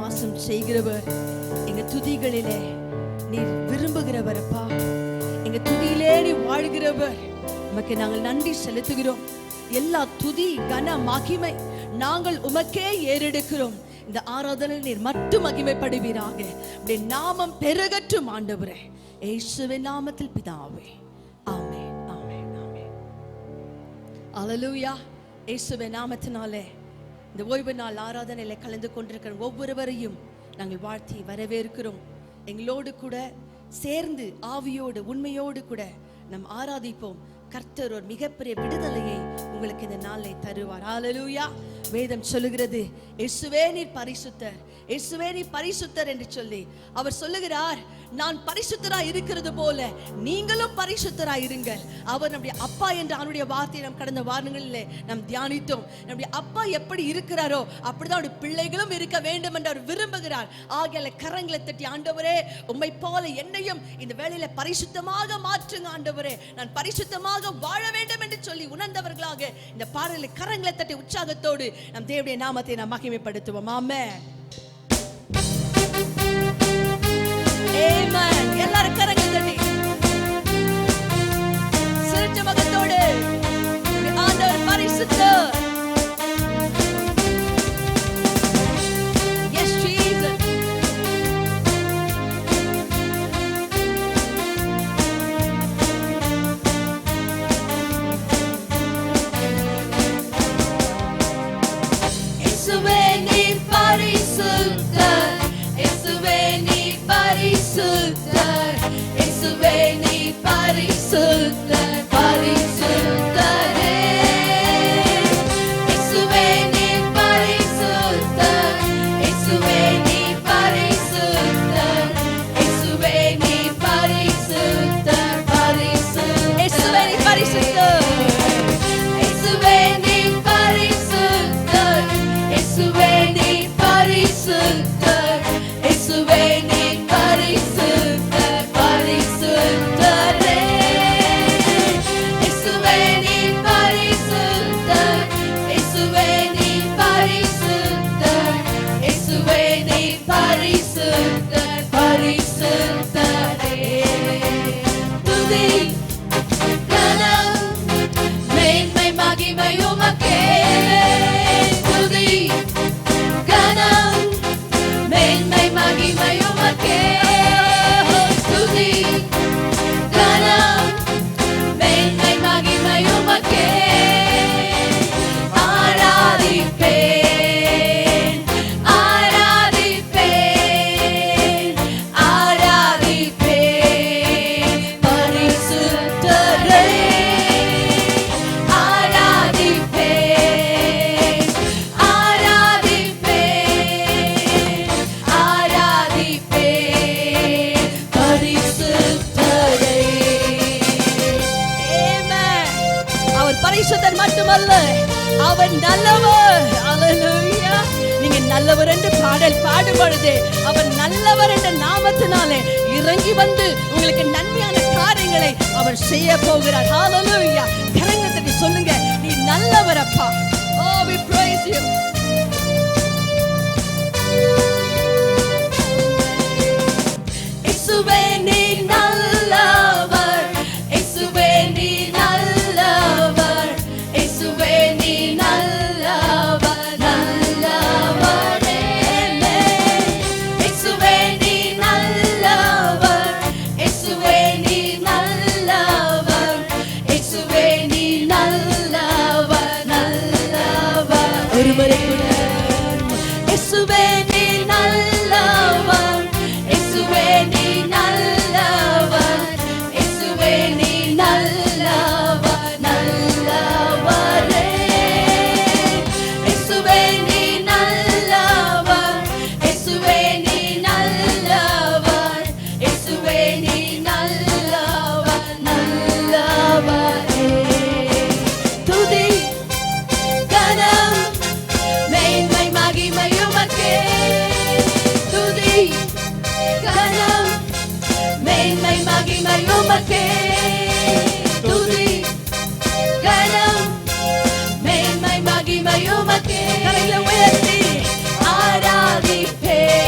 வாசம் செய்கிறவர். எங்க துதிகளிலே நீர் விரும்புகிறவர் அப்பா. எங்க துதியிலே நீ வாழ்கிறவர். உமக்கு நாங்கள் நன்றி செலுத்துகிறோம். எல்லா துதி கன மகிமை நாங்கள் உமக்கே ஏறெடுக்கிறோம். இந்த ஆராதனை நீர் மட்டும் மகிமைப்படுவீராக. உம்முடைய நாமம் பெருகட்டும் ஆண்டவரே, இயேசுவின் நாமத்தில் பிதாவே, ஆமென், ஆமென், ஆமென். அல்லேலூயா. இயேசுவின் நாமத்தினாலே இந்த ஓய்வு நாள் ஆராதனையில கலந்து கொண்டிருக்கிற ஒவ்வொருவரையும் நாங்கள் வாழ்த்தி வரவேற்கிறோம். எங்களோடு கூட சேர்ந்து ஆவியோடு உண்மையோடு கூட நாம் ஆராதிப்போம். கர்த்தர் ஒரு மிகப்பெரிய விடுதலையை உங்களுக்கு இந்த நாளை தருவார். ஹல்லேலூயா. வேதம் சொல்லுகிறது, இயேசுவே நீர் பரிசுத்தர், இயேசுவே நீர் பரிசுத்தர் என்று சொல்லி அவர் சொல்லுகிறார், நான் பரிசுத்தராய் இருக்கிறது போல நீங்களும் பரிசுத்தராய் இருங்கள். அவர் நம்முடைய அப்பா என்ற அவருடைய வார்த்தையை நாம் கடந்த வாரங்களிலே நாம் தியானித்தோம். நம்முடைய அப்பா எப்படி இருக்கிறாரோ அப்படிதான் அவருடைய பிள்ளைகளும் இருக்க வேண்டும் என்று அவர் விரும்புகிறார். ஆகையால கரங்களை தட்டி, ஆண்டவரே உம்மை போல என்னையும் இந்த வேளையில பரிசுத்தமாக மாற்றுங்க ஆண்டவரே, நான் பரிசுத்தமாக வாழ வேண்டும் என்று சொல்லி உணர்ந்தவர்களாக இந்த பாடலை கரங்களை தட்டி உற்சாகத்தோடு நம் தேவனுடைய நாமத்தை நாம் மகிமைப்படுத்துவோம். ஆமென், ஆமென். எல்லாரும் கரங்களை தட்டி சிரிச்ச முகத்தோடு ஆண்டவர் பரிசுத்தர். Yes, Jesus. இயேசுவே நீர் பரிசுத்தர், இயேசுவே நீர் பரிசுத்தர், இயேசுவே நீர் பரிசுத்தர், பரிசுத்தரே. இயேசுவே நீர் பரிசுத்தர், இயேசுவே நீர் பரிசுத்தர், இயேசுவே நீர் பரிசுத்தர், பரிசுத்தர். இயேசுவே நீர் பரிசுத்தர், இயேசுவே நீர் பரிசுத்தர், இயேசுவே நீர் பரிசுத்தர், இயேசுவே நீர் பரிசுத்தர், பரிசுத்தரே. இயேசுவே நீர் பரிசுத்தர், இயேசுவே நீர் பரிசுத்தர், இயேசுவே நீர் பரிசுத்தர், பரிசுத்தரே. துதி கனம் மேன்மை மகிமை உமக்கே. துதி கனம் மேன்மை மகிமை உமக்கே. துதி கனம் மேன்மை மகிமை உமக்கே. ஆராதிப்பேன், ஆராதிப்பேன், ஆராதிப்பேன் பரிசுத்தரே. ஆராதிப்பேன், ஆராதிப்பேன், ஆராதிப்பேன் பரிசுத்தரே. ஆமென். அவர் பரிசுத்தர் மட்டுமல்ல, அவர் நல்லவர். அல்லேலூயா. நீங்க நல்லவர் என்று பாடல் பாடும் பொழுது அவர் நல்லவர் என்ற நாமத்தினாலே இறங்கி வந்து உங்களுக்கு நன்மையான காரியங்களை அவர் செய்ய போகிறார். ஹல்லேலூயா. கரங்களை தட்டி சொல்லுங்க, நீ நல்லவர் அப்பா. Oh, we praise you. இயேசுவே நீ நல்லவர், இயேசுவே நீ நல்லவர், இயேசுவே நீ நல்லவர், நல்லவரே. இயேசுவே நீ நல்லவர், இயேசுவே நீ நல்லவர், இயேசுவே நீ நல்லவர், நல்லவர். ஒருவரை கூட இயேசுவே நீ நல்லவர், இயேசுவே நீ நல்லவர், இயேசுவே நீ நல்லவர், நல்லவரே. இயேசுவே நீ நல்லவர், இயேசுவே நீ நல்லவர், இயேசுவே நீ நல்லவர், நல்லவரே. துதி கனம் மேன்மை மகிமை உமக்கே. துதி கனம் மேன்மை மகிமை உமக்கே. துதி கனம் மேன்மை மகிமை உமக்கே. கரங்களை உயர்த்தி ஆராதிப்பேன்,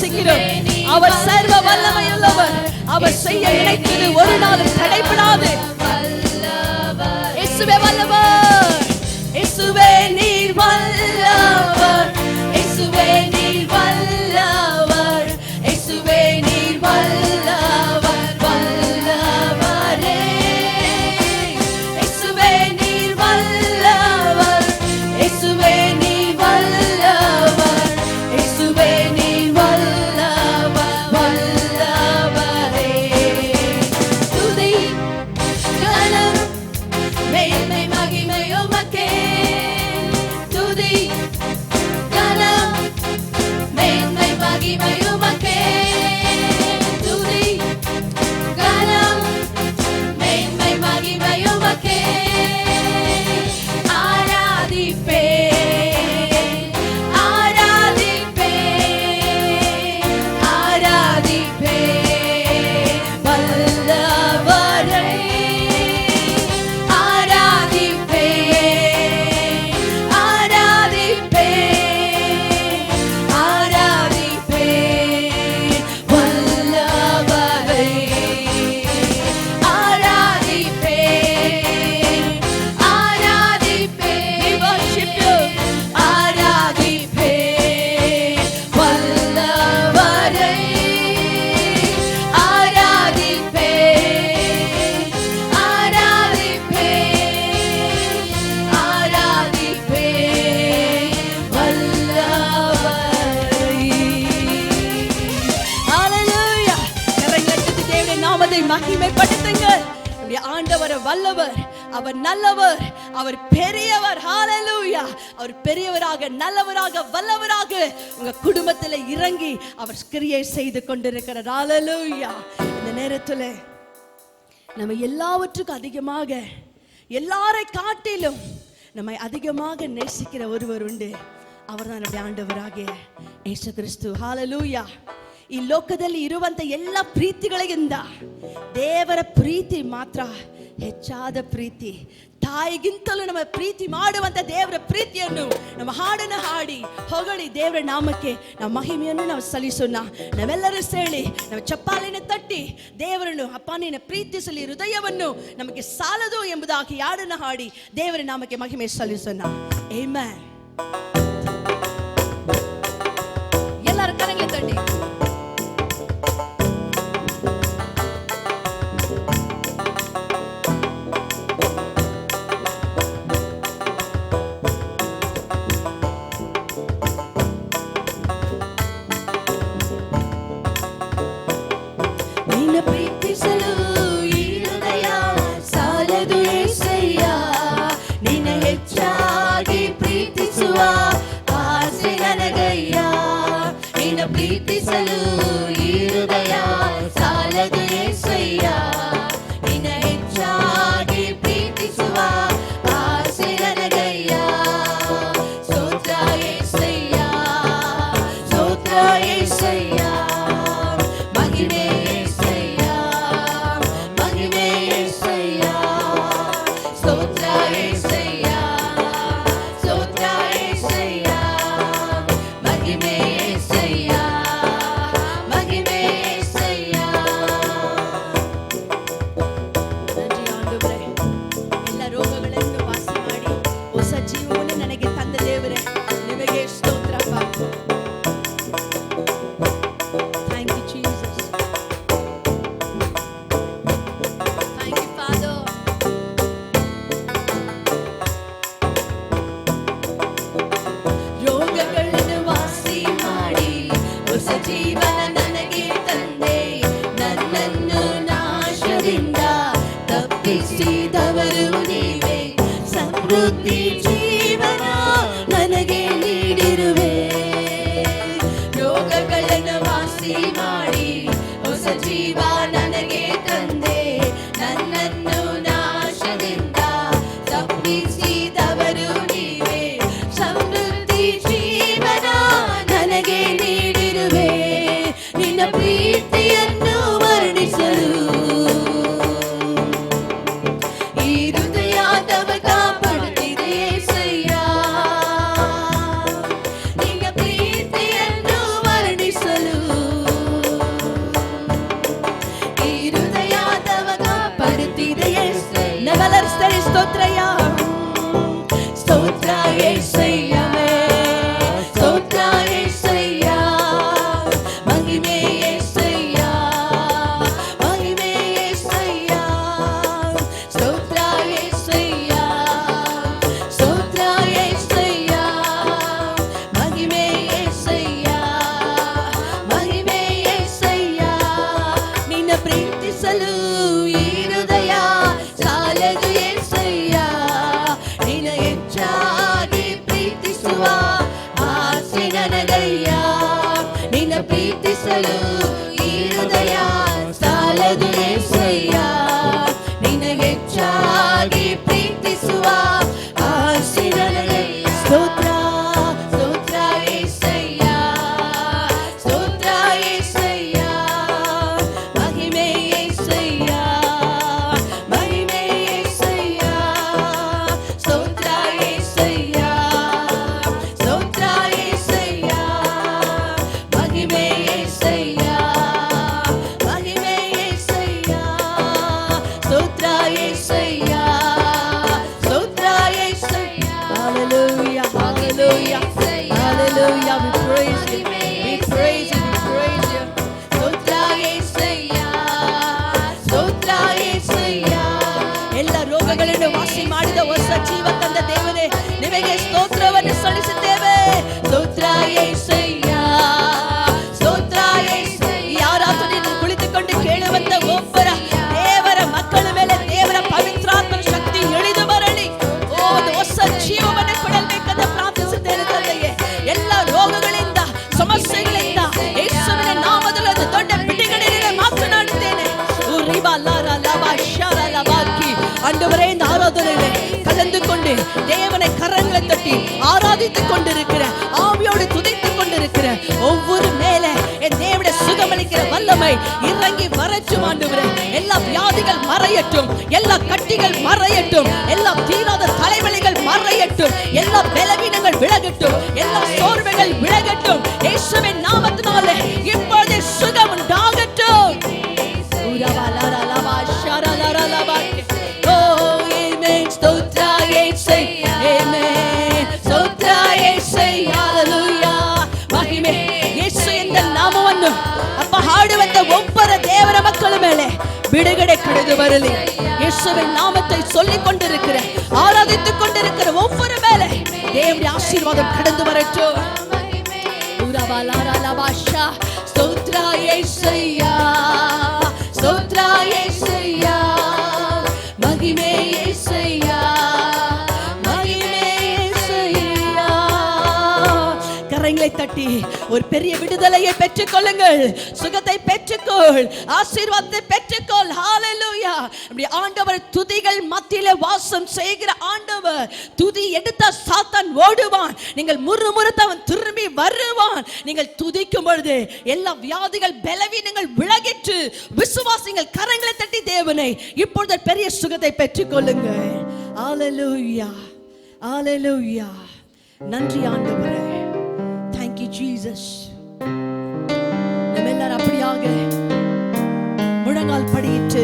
விசுவாசிக்கிறோம். அவர் சர்வ வல்லமையுள்ளவர். அவர் செய்ய நினைத்தது ஒரு நாளும் தடைபடாது. இயேசுவே வல்லவர், இயேசுவே நீர் வல்லவர், இயேசுவே நீர் வல்லவர், இயேசுவே நீர் வல்லவர், வல்லவரே. இயேசுவே நீர் வல்லவர், இயேசுவே நீர் வல்லவர், இயேசுவே நீர் வல்லவர், வல்லவரே. துதி கனம் மேன்மை மகிமை உமக்கே. துதி கனம் மேன்மை மகிமை உமக்கே. துதி கனம் மேன்மை மகிமை உமக்கே. ஆராதிப்பே ஆராதிப்பே ஆராதிப்பே வல்லவரை. ஆராதிப்பே ஆராதிப்பே ஆராதிப்பே வல்லவரை. ஆராதிப்பே ஆராதிப்பே we worship you. ஆராதிப்பே வல்லவரை. ஆராதிப்பே ஆராதிப்பே ஆராதிப்பே வல்லவரை. ஹalleluya. கரங்களை தேவனுடைய நாமத்தை மகிமைப்படுத்துங்கள். நம்முடைய ஆண்டவர் வல்லவர், அவர் நல்லவர், அவர் பெரியவர். ஹalleluya. அவர் பெரியவராக, நல்லவராக, வல்லவராக உங்க குடும்பத்தில் இறங்கி அவர் கிரியை செய்து கொண்டிருக்கிறார். ஹalleluya. இந்த நேரத்தில் நம்ம எல்லாவற்றுக்கும் அதிகமாக, எல்லாரை காட்டிலும் நம்மை அதிகமாக நேசிக்கிற ஒருவர் உண்டு. அவர்தான் நம்முடைய ಆಂಡವರಾಗಿಯ ಯೇಸು ಕ್ರಿಸ್ತು. ಹಾಲೆಲೂಯಾ. ಈ ಲೋಕದಲ್ಲಿ ಇರುವಂತ ಎಲ್ಲ ಪ್ರೀತಿಗಳಿಗಿಂತ ದೇವರ ಪ್ರೀತಿ ಮಾತ್ರ ಹೆಚ್ಚಾದ ಪ್ರೀತಿ. ತಾಯಿಗಿಂತಲೂ ನಮ್ಮ ಪ್ರೀತಿ ಮಾಡುವಂತ ದೇವರ ಪ್ರೀತಿಯನ್ನು ನಮ್ಮ ಹಾಡನ್ನು ಹಾಡಿ ಹೊಗಳಿ ದೇವರ ನಾಮಕ್ಕೆ ನಮ್ಮ ಮಹಿಮೆಯನ್ನು ನಾವು ಸಲ್ಲಿಸೋಣ. ನಾವೆಲ್ಲರೂ ಸೇರಿ ನಮ್ಮ ಚಪ್ಪಾಳೆನ ತಟ್ಟಿ ದೇವರನ್ನು, ಅಪ್ಪ ನಿನ್ನ ಪ್ರೀತಿಸಲಿ ಹೃದಯವನ್ನು ನಮಗೆ ಸಾಲದು ಎಂಬುದಾಗಿ ಹಾಡನ್ನು ಹಾಡಿ ದೇವರ ನಾಮಕ್ಕೆ ಮಹಿಮೆ ಸಲ್ಲಿಸೋಣ. ಆಮೆನ್. ಎಲ್ಲರೂ ಕರங்களை ತಟ್ಟಿ ಪ್ರೀತಿಸಲು ಈ ಹೃದಯ ಸಾಲದು యేసయ్ಯ. ನಿನ್ನ ಹೆಚ್ಚಾಗಿ ಪ್ರೀತಿಸುವ ಆಸೆ ನನಗಯ್ಯ. ಸ್ತೋತ್ರ యేసయ్య, ಸ್ತೋತ್ರ యేసయ్ಯ, ಮಹಿಮೆ యేసయ్య, ಮಹಿಮೆ యేసయ్ಯ. ಸ್ತೋತ್ರ యేసయ్య, ಸ್ತೋತ್ರ యేసయ్ಯ, ಮಹಿಮೆ ಸಮೃದ್ಧಿ ಜೀವನ ನನಗೆ ನೀಡಿರುವೆ. ರೋಗಗಳನ್ನು ವಾಸಿ ಮಾಡಿ ಹೊಸ ಜೀವ ನನಗೆ ತಂದೆ. ನನ್ನನ್ನು ನಾಶದಿಂದ ತಪ್ಪಿಸಿದವರು ನೀವೇ. ಸಮೃದ್ಧಿ ಜೀವನ ನನಗೆ ನೀಡಿರುವೆ. ನಿನ್ನ ಪ್ರೀತಿಯನ್ನು ವರ್ಣಿಸಲು ನಿನ್ನ ಪ್ರೀತಿಯನ್ನು ವರ್ಣಿಸಲು ಹೆಚ್ಚಾಗಿ ಪ್ರೀತಿಸುವ ಆಸೆ ನನಗಯ್ಯ. ನಿನ್ನ ಪ್ರೀತಿಸಲು ಈ ಹೃದಯ ಸಾಲದು యేసయ్య. ನಿನ್ನ ಹೆಚ್ಚಾಗಿ ಪ್ರೀತಿಸುವ ಆಸೆ ನನಗಯ್ಯ. ಸ್ತೋತ್ರ ಸ್ತೋತ್ರ యేసయ్య, ಸ್ತೋತ್ರ యేసయ్య, ಮಹಿಮೆ యేసయ్య, ಮಹಿಮೆ యేసయ్య. ಸ್ತೋತ್ರ యేసయ్య, ಸ್ತೋತ್ರ యేసయ్య, ಮಹಿಮೆ యేసయ్య, ಮಹಿಮೆ యేసయ్య. ಸ್ತೋತ್ರ యేసయ్య, ಸ್ತೋತ್ರ యేసయ్య. Hallelujah, hallelujah, hallelujah. We praise you, we praise you, we praise you. ಸ್ತೋತ್ರ యేసయ్ಯ, ಸ್ತೋತ್ರ యేಸయ్ಯ. ಎಲ್ಲ ರೋಗಗಳನ್ನು ವಾಸಿ ಮಾಡಿದ ಹೊಸ ಜೀವ ತಂದ ದೇವರೇ, ನಿಮಗೆ ಸ್ತೋತ್ರವನ್ನು ಸಲ್ಲಿಸುತ್ತೇವೆ. ಸ್ತೋತ್ರ యేಸయ్ಯ, ಸ್ತೋತ್ರ యేಸಯ್ಯ. ಯಾರಾದರೂ ನೀನು ಕುಳಿತುಕೊಂಡು ಕೇಳುವಂತ ಒಬ್ಬರ ದೇವರ ಮಕ್ಕಳ ಮೇಲೆ ದೇವರ ಪವಿತ್ರಾತ್ಮನ ಶಕ್ತಿ ಇಳಿದು ಬರಲಿ. ಒಂದು ಹೊಸ ಜೀವವನ್ನು ಕೊಡಬೇಕಂತ ಪ್ರಾರ್ಥಿಸುತ್ತೇನೆ ತಂದೆಯೇ. ಎಲ್ಲ ರೋಗಗಳಿಂದ ಸಮಸ್ಯೆಗಳಿಂದ ಯೇಸುವಿನ ನಾಮದಲ್ಲಿ ಒಂದು ದೊಡ್ಡ ಬಿಡುಗಡೆಯನ್ನು ಮಾತನಾಡುತ್ತೇನೆ. ஆண்டவரே, இந்த ஆராதனையிலே கலந்து கொண்டு தேவனை கரங்களை தட்டி ஆராதித்துக் கொண்டிருக்கிற, ஆவியோடு துதித்துக் கொண்டிருக்கிற ஒவ்வொரு மேல என் தேவனுடைய சுகமளிக்கிற வல்லமை இறங்கி வரட்டும். ஆண்டவரே, எல்லா வியாதிகள் மறையட்டும், எல்லா கட்டிகள் மறையட்டும், எல்லா தீராத தலைவலிகள் மறையட்டும், எல்லா பலவீனங்கள் விலகட்டும், எல்லா சோர்வுகள் விலகட்டும். இயேசுவின் நாமத்தினாலே இப்பொழுது சுகம் உண்டாகட்டும். ಸ್ತೋತ್ರ యేసయ్య, ಆಮೆನ್. ಸ್ತೋತ್ರ యేಸయ్ಯ, ಹಲ್ಲೆಲೂಯಾ. ಮಹಿಮೆ ಯೇಸು ಎಂದ ನಾಮವನ್ನು ಅಪ್ಪ ಹಾಡುವಂತ ಒಬ್ಬರ ದೇವರ ಮಕ್ಕಳ ಮೇಲೆ ಬಿಡುಗಡೆ ಕಳೆದು ಬರಲಿ. ಯೇಸುವಿன் நாமத்தை சொல்லிக் கொண்டிருக்கிற, ஆராதித்துக் கொண்டிருக்கிற ஒவ்வொரு மேலே தேவனுடைய ஆசீர்வாதம் கடந்து வரட்டும். ಸ್ತೋತ್ರ యేసయ్ಯ, ಸ್ತೋತ್ರ యేసయ్య, மகிமே యేసయ్య, மகிமே యేసయ్య. கரங்களை தட்டி ஒரு பெரிய விடுதலையை பெற்றுக் கொள்ளுங்கள். சுகத்தை பெற்றுக்கொள், ஆசீர்வாதத்தை பெற்றுக்கொள். ஹalleluya. அப்படி ஆண்டவர் துதிகள் மத்தியிலே வாசம் செய்கிற ஆண்டவர். துதி எடுத்த சாத்தான் ஓடுவான், நீங்கள் முறுமுறுத்த அவன் திரும்பி வருவான். நீங்கள் துதிக்கும் பொழுது எல்லா வியாதிகள் பலவீனங்கள் விலகிற்று. விசுவாசிகள் கரங்களை தட்டி தேவனை இப்பொழுது பெரிய சுகத்தை பெற்றுக் கொள்ளுங்கள். ஹalleluya, ஹalleluya. நன்றி ஆண்டவரே. Thank you Jesus. நம்ம எல்லாரும் அப்படியாக முழங்கால் படியிட்டு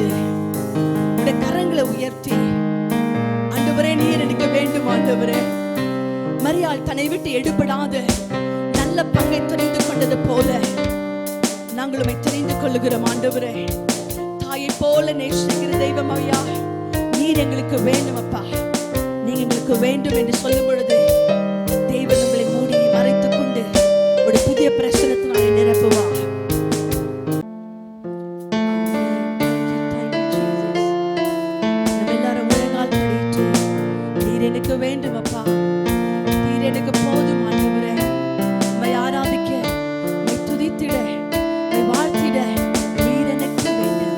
உடைய கரங்களை உயர்த்தி, ஆண்டவரே நீர் எனக்கு வேண்டும். ஆண்டவரே, மரியாள் தன்னை விட்டு எடுபடாத நல்ல பங்கை தெரிந்து கொண்டது போல நாங்கள் உம்மை தெரிந்து கொள்ளுகிறோம். ஆண்டவரே, தாயை போல நேசிக்கிற தெய்வம் ஐயா, நீர் எங்களுக்கு வேண்டும் அப்பா, நீங்க எங்களுக்கு வேண்டும் என்று சொல்லும் பொழுது தேவன் உங்களை மூடி மறைத்துக் கொண்டு ஒரு புதிய பிரசனத்தினாலே நிரப்புவா. நம்ம எல்லாரும் முழங்கால் படிட்டு, நீர் எனக்கு வேண்டும் அப்பா, நீர் எனக்கு போதும். ஆண்டவரே, உம்மை ஆராதிக்க, உம்மை துதித்திட, உம்மை வாழ்த்திட நீர் எனக்கு வேண்டும்.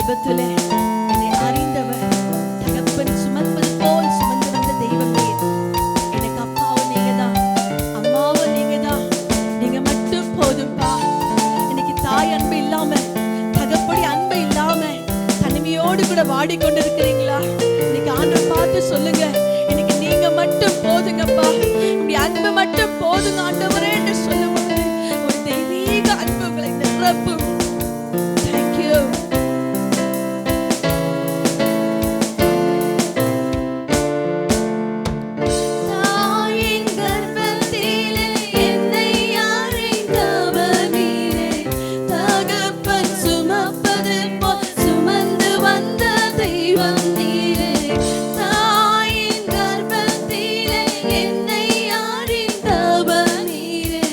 கர்ப்பத்திலே என்னை அறிந்தவர், தகப்பன் சுமப்பது போல் சுமந்து வந்த தெய்வமே, எனக்கு அப்பாவும் நீங்க தான், அம்மாவும் நீங்க தான், நீங்க மட்டும் போதும்பா. இன்னைக்கு தாய் அன்பு இல்லாம, தகப்படி அன்பு இல்லாம தனிமையோடு கூட வாடிக்கொண்டிருக்கிறீங்களா? இன்னைக்கு ஆண்டவர் பார்த்து சொல்லுங்க, இன்னைக்கு நீங்க மட்டும் போதுங்கப்பா, இப்படி அன்பு மட்டும் போதுங்க ஆண்டவரே என்று சொல்லும்போது ஒரு தெய்வீக அன்பு உங்களை நிரப்பும். Thank you. தாயின் கர்ப்பத்திலே என்னை அறிந்தவர் நீரே, தகப்பன் சுமப்பது போல் சுமந்து வந்த தெய்வம் நீரே. தாயின் கர்ப்பத்திலே என்னை அறிந்தவர் நீரே,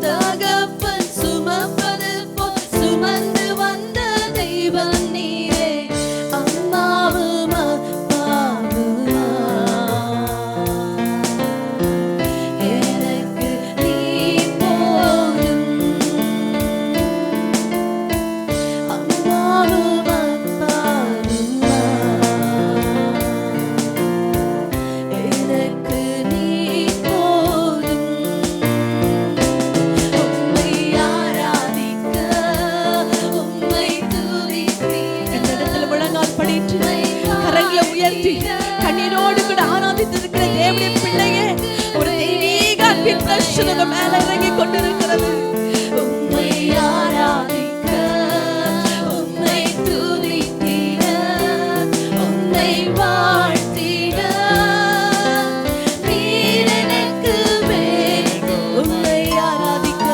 தகப்பன் சுமப்பது போல் சுமந்து வந்த தெய்வம் நீரே. அம்மாவும் அப்பாவுமா எனக்கு நீ போதும். அம்மாவும் அப்பாவுமா எனக்கு நீ போதும். உம்மை ஆராதிக்க, உம்மை துதிக்க, இந்த இடத்துல முழங்கால் படிட்டு கரங்களை உயர்த்தி கண்ணீரோடு கூட ஆராதித்திருக்கிற தேவனுடைய பிள்ளையே, ஒரு தெய்வீக அன்பின் பிரசன்னம் மேல இறங்கி கொண்டிருக்கிறது. உம்மை ஆராதிக்க, உம்மை துதித்திட, உம்மை வாழ்த்திட நீர் எனக்கு வேண்டும். உம்மை ஆராதிக்க,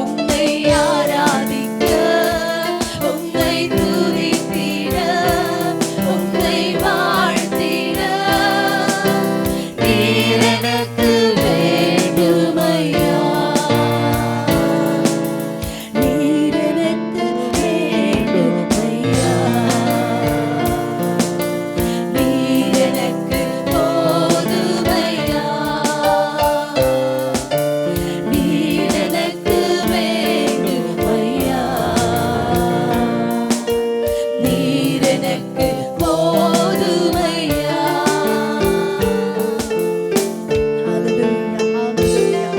உம்மை ஆராதிக்க, உம்மை துதித்திட, உம்மை வாழ்த்திட நீர் எனக்கு வேண்டுமையா. நீர் எனக்கு வேண்டுமையா. நீர் எனக்கு போதுமையா. நீர் எனக்கு வேண்டுமையா. நீர் எனக்கு போதுமையா. Hallelujah, hallelujah.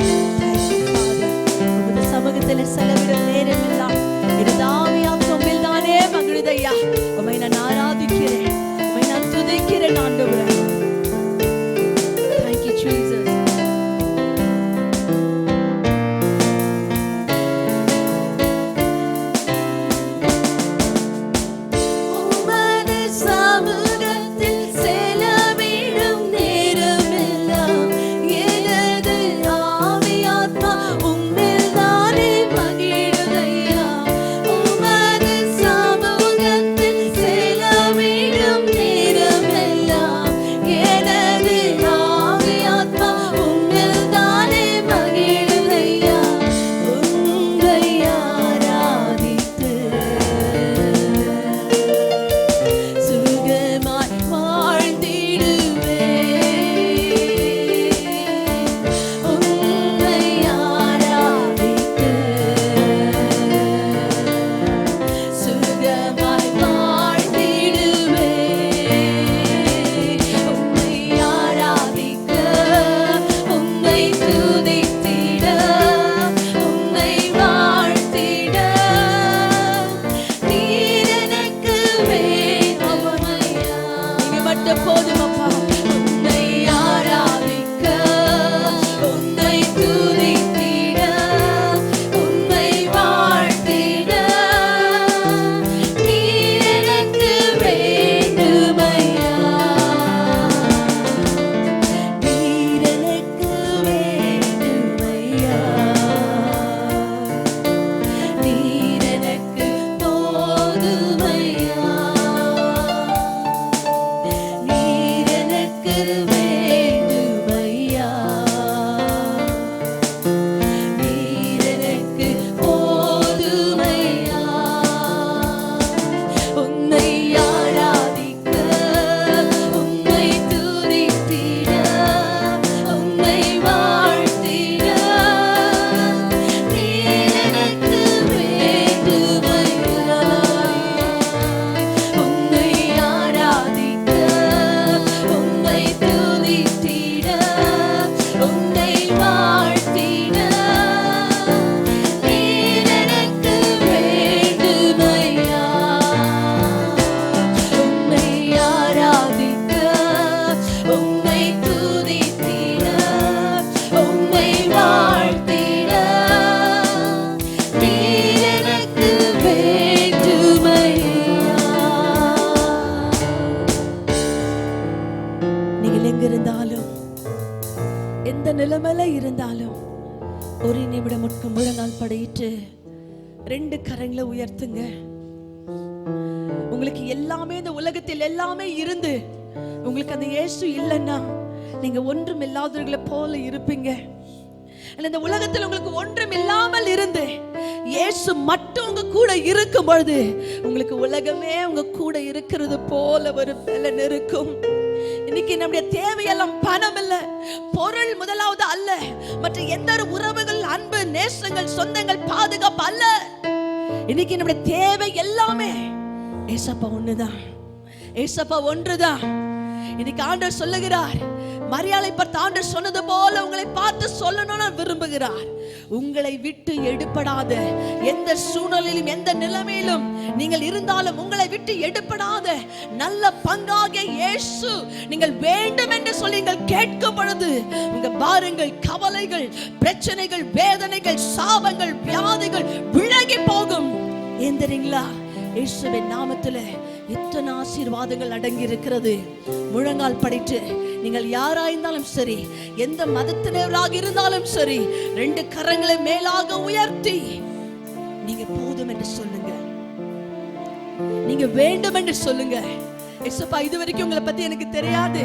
Thank you, Father. உமது சமூகத்திலே செலவிடும் நேரமெல்லாம் எனது ஆவியாம் உம்மில் தானே மகிழுதையா. உம்மை நான் ஆராதிக்கிறேன், உம்மை நான் துதிக்கிறேன் ஆண்டவரே. Thank you, Jesus. உமது சமூகத்தில் செலவிடும் நேரமெல்லாம் எனது ஆவியாத்மா உம்மில் தானே மகிழுதையா. உமது சமூகத்தில் முழங்கால் படியிட்டு 2 கரங்களை உயர்த்துங்க. உங்களுக்கு எல்லாமே இந்த உலகத்தில் எல்லாமே இருந்து உங்களுக்கு அந்த இயேசு இல்லைன்னா நீங்க ஒன்றும் இல்லாதவர்களை போல இருப்பீங்க. இந்த உலகத்தில் உங்களுக்கு ஒன்றும் இல்லாமல் இருந்து இயேசு மட்டும் உங்க கூட இருக்கும் பொழுது உங்களுக்கு உலகமே உங்க கூட இருக்கிறது போல ஒரு பலன் இருக்கும். இன்னைக்கு நம்முடைய தேவையெல்லாம் பணம் இல்ல, பொருள் முதலாவது அல்ல, மற்ற எந்த ஒரு உறவுகள், அன்பு, நேசங்கள், சொந்தங்கள், பாதுகாப்பு அல்ல. இன்னைக்கு நம்முடைய தேவை எல்லாமே ஏசப்பா ஒண்ணுதான், ஏசப்பா ஒன்றுதான். இன்னைக்கு ஆண்டவர் சொல்லுகிறார், மரியாதை பார்த்து ஆண்டவர் சொன்னது போல உங்களை பார்த்து சொல்லணும்னு விரும்புகிறார். உங்களை விட்டு எடுபடாத எந்த சூழ்நிலையிலும் எந்த நிலைமையிலும் நீங்கள் இருந்தாலும் உங்களை விட்டு எடுபடாத நல்ல பங்காகிய இயேசு நீங்கள் வேண்டும் என்று சொல்லி நீங்கள் கேட்கும் பொழுது உங்க பாரங்கள், கவலைகள், பிரச்சனைகள், வேதனைகள், சாபங்கள், வியாதிகள் விலகி போகும். ஏன் தெரியுங்களா? இயேசுவின் நாமத்துல எத்தனை ஆசீர்வாதங்கள் அடங்கி இருக்கிறது. முழங்கால் படிட்டு நீங்கள் யாராயிருந்தாலும் சரி, எந்த மதத்தினராக இருந்தாலும் சரி, 2 கரங்களை மேலாக உயர்த்தி நீங்க போதும் என்று சொல்லுங்க, நீங்க வேண்டும் என்று சொல்லுங்க. ஏசப்பா, இதுவரைக்கும் உங்களை பத்தி எனக்கு தெரியாது,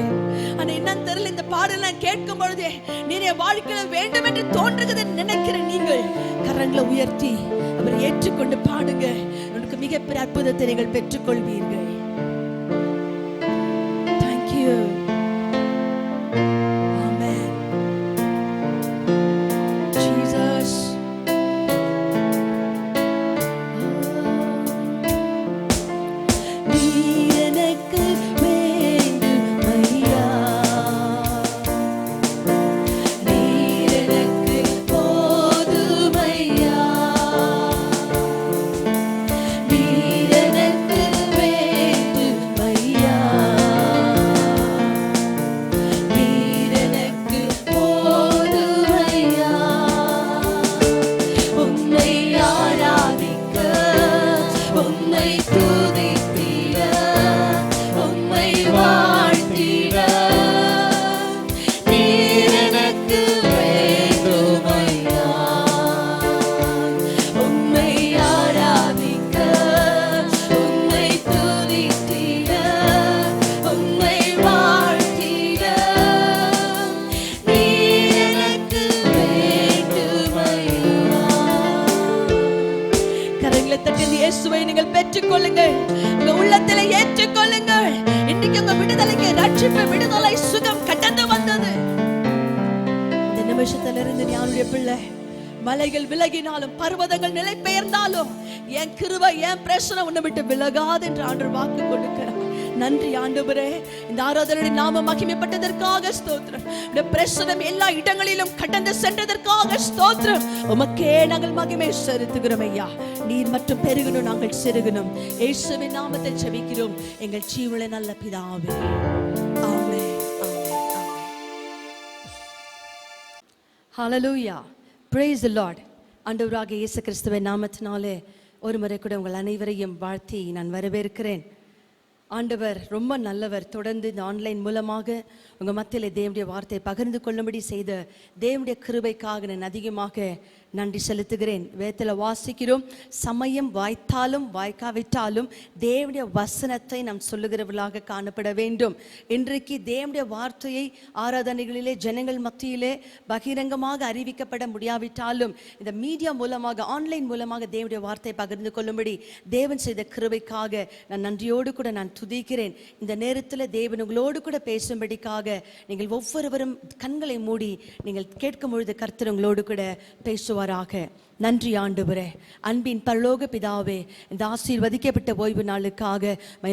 ஆனா என்னன்னு தெரியல, இந்த பாடல் நான் கேட்கும் பொழுதே நீங்க வாழ்க்கையில வேண்டும் என்று தோன்றுகிறது நினைக்கிற நீங்கள் கரங்களை உயர்த்தி அவரை ஏற்றுக்கொண்டு பாடுங்க. உனக்கு மிகப்பெரிய அற்புதத்தை நீங்கள் பெற்றுக்கொள்வீர்கள். தேங்க்யூ. நீங்கள் பெற்றுக்கொள்ளுங்கள், உங்க உள்ளத்திலே ஏற்றுக்கொள்ளுங்கள். இன்னைக்கு உங்க விடுதலைக்கு ரட்சிப்பு, விடுதலை, சுகம் கடந்து வந்தது. இந்த நிமிஷத்திலிருந்து ஞானுடைய பிள்ளை, மலைகள் விலகினாலும் பர்வதங்கள் நிலை பெயர்ந்தாலும் என் கிருபை, என் பிரச்சனை உன்னை விட்டு விலகாது என்று ஆண்டவர் வாக்கு கொடுக்கிறார். நன்றி ஆண்டவரே, இந்த ஆராதனை நாம மகிமைப்பட்டதற்காக ஸ்தோத்திரம். இந்த பிரசனம் எல்லா இடங்களிலும் கடந்து சென்றதற்காக ஸ்தோத்திரம். உமக்கே நாங்கள் மகிமை செலுத்துகிறோம் ஐயா. நீர் மட்டும் பெருகணும், நாங்கள் சிறுகணும். இயேசுவின் நாமத்தில் ஜெபிக்கிறோம் எங்கள் ஜீவனுள்ள நல்ல பிதாவே. ஆமென், ஆமென், ஆமென். ஹல்லேலூயா, praise the Lord. ஆண்டவராகிய இயேசு கிறிஸ்துவின் நாமத்தினாலே ஒரு முறை கூட உங்கள் அனைவரையும் வாழ்த்தி நான் வரவேற்கிறேன். ஆண்டவர் ரொம்ப நல்லவர். தொடர்ந்து இந்த ஆன்லைன் மூலமாக உங்கள் மத்தியில் தேவனுடைய வார்த்தையை பகிர்ந்து கொள்ளும்படி செய்த தேவனுடைய கிருபைக்காக நான் அதிகமாக நன்றி செலுத்துகிறேன். வேதத்தில் வாசிக்கிறோம், சமயம் வாய்த்தாலும் வாய்க்காவிட்டாலும் தேவனுடைய வசனத்தை நாம் சொல்லுகிறவர்களாக காணப்பட வேண்டும். இன்றைக்கு தேவனுடைய வார்த்தையை ஆராதனைகளிலே ஜனங்கள் மத்தியிலே பகிரங்கமாக அறிவிக்கப்பட முடியாவிட்டாலும் இந்த மீடியா மூலமாக, ஆன்லைன் மூலமாக தேவனுடைய வார்த்தையை பகிர்ந்து கொள்ளும்படி தேவன் செய்த கிருபைக்காக நான் நன்றியோடு கூட நான் துதிக்கிறேன். இந்த நேரத்தில் தேவன் உங்களோடு கூட பேசும்படிக்காக நீங்கள் ஒவ்வொருவரும் கண்களை மூடி நீங்கள் கேட்கும் பொழுது கர்த்தர் உங்களோடு கூட பேசுவாராக. நன்றி ஆண்டவரே. அன்பின் பரலோக பிதாவே, இந்த ஆசீர்வதிக்கப்பட்ட ஓய்வு நாளுக்காக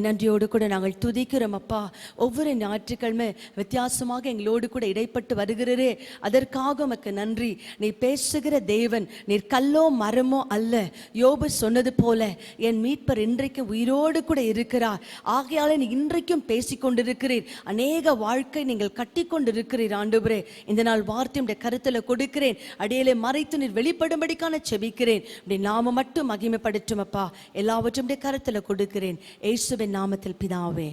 நன்றியோடு கூட நாங்கள் துதிக்கிறோம் அப்பா. ஒவ்வொரு ஞாயிற்றுக்கிழமை வித்தியாசமாக எங்களோடு கூட இடைப்பட்டு வருகிறரே, அதற்காக உமக்கு நன்றி. நீ பேசுகிற தேவன், நீர் கல்லோ மரமோ அல்ல. யோபு சொன்னது போல என் மீட்பர் இன்றைக்கு உயிரோடு கூட இருக்கிறார். ஆகையால நீ இன்றைக்கும் பேசிக்கொண்டிருக்கிறீர். அநேக வாழ்க்கை நீங்கள் கட்டி கொண்டிருக்கிறீர் ஆண்டவரே. இந்த நாள் வார்த்தையுடைய கருத்தில் கொடுக்கிறேன். அடியிலே மறைத்து நீர் வெளிப்படும்படிக்கான செபிக்கிறேன். நாம மட்டும் மகிமைப்படுத்தும் அப்பா. எல்லாவற்றும் கருத்துல கொடுக்கிறேன். இயேசுவின் நாமத்தில் பிதாவே,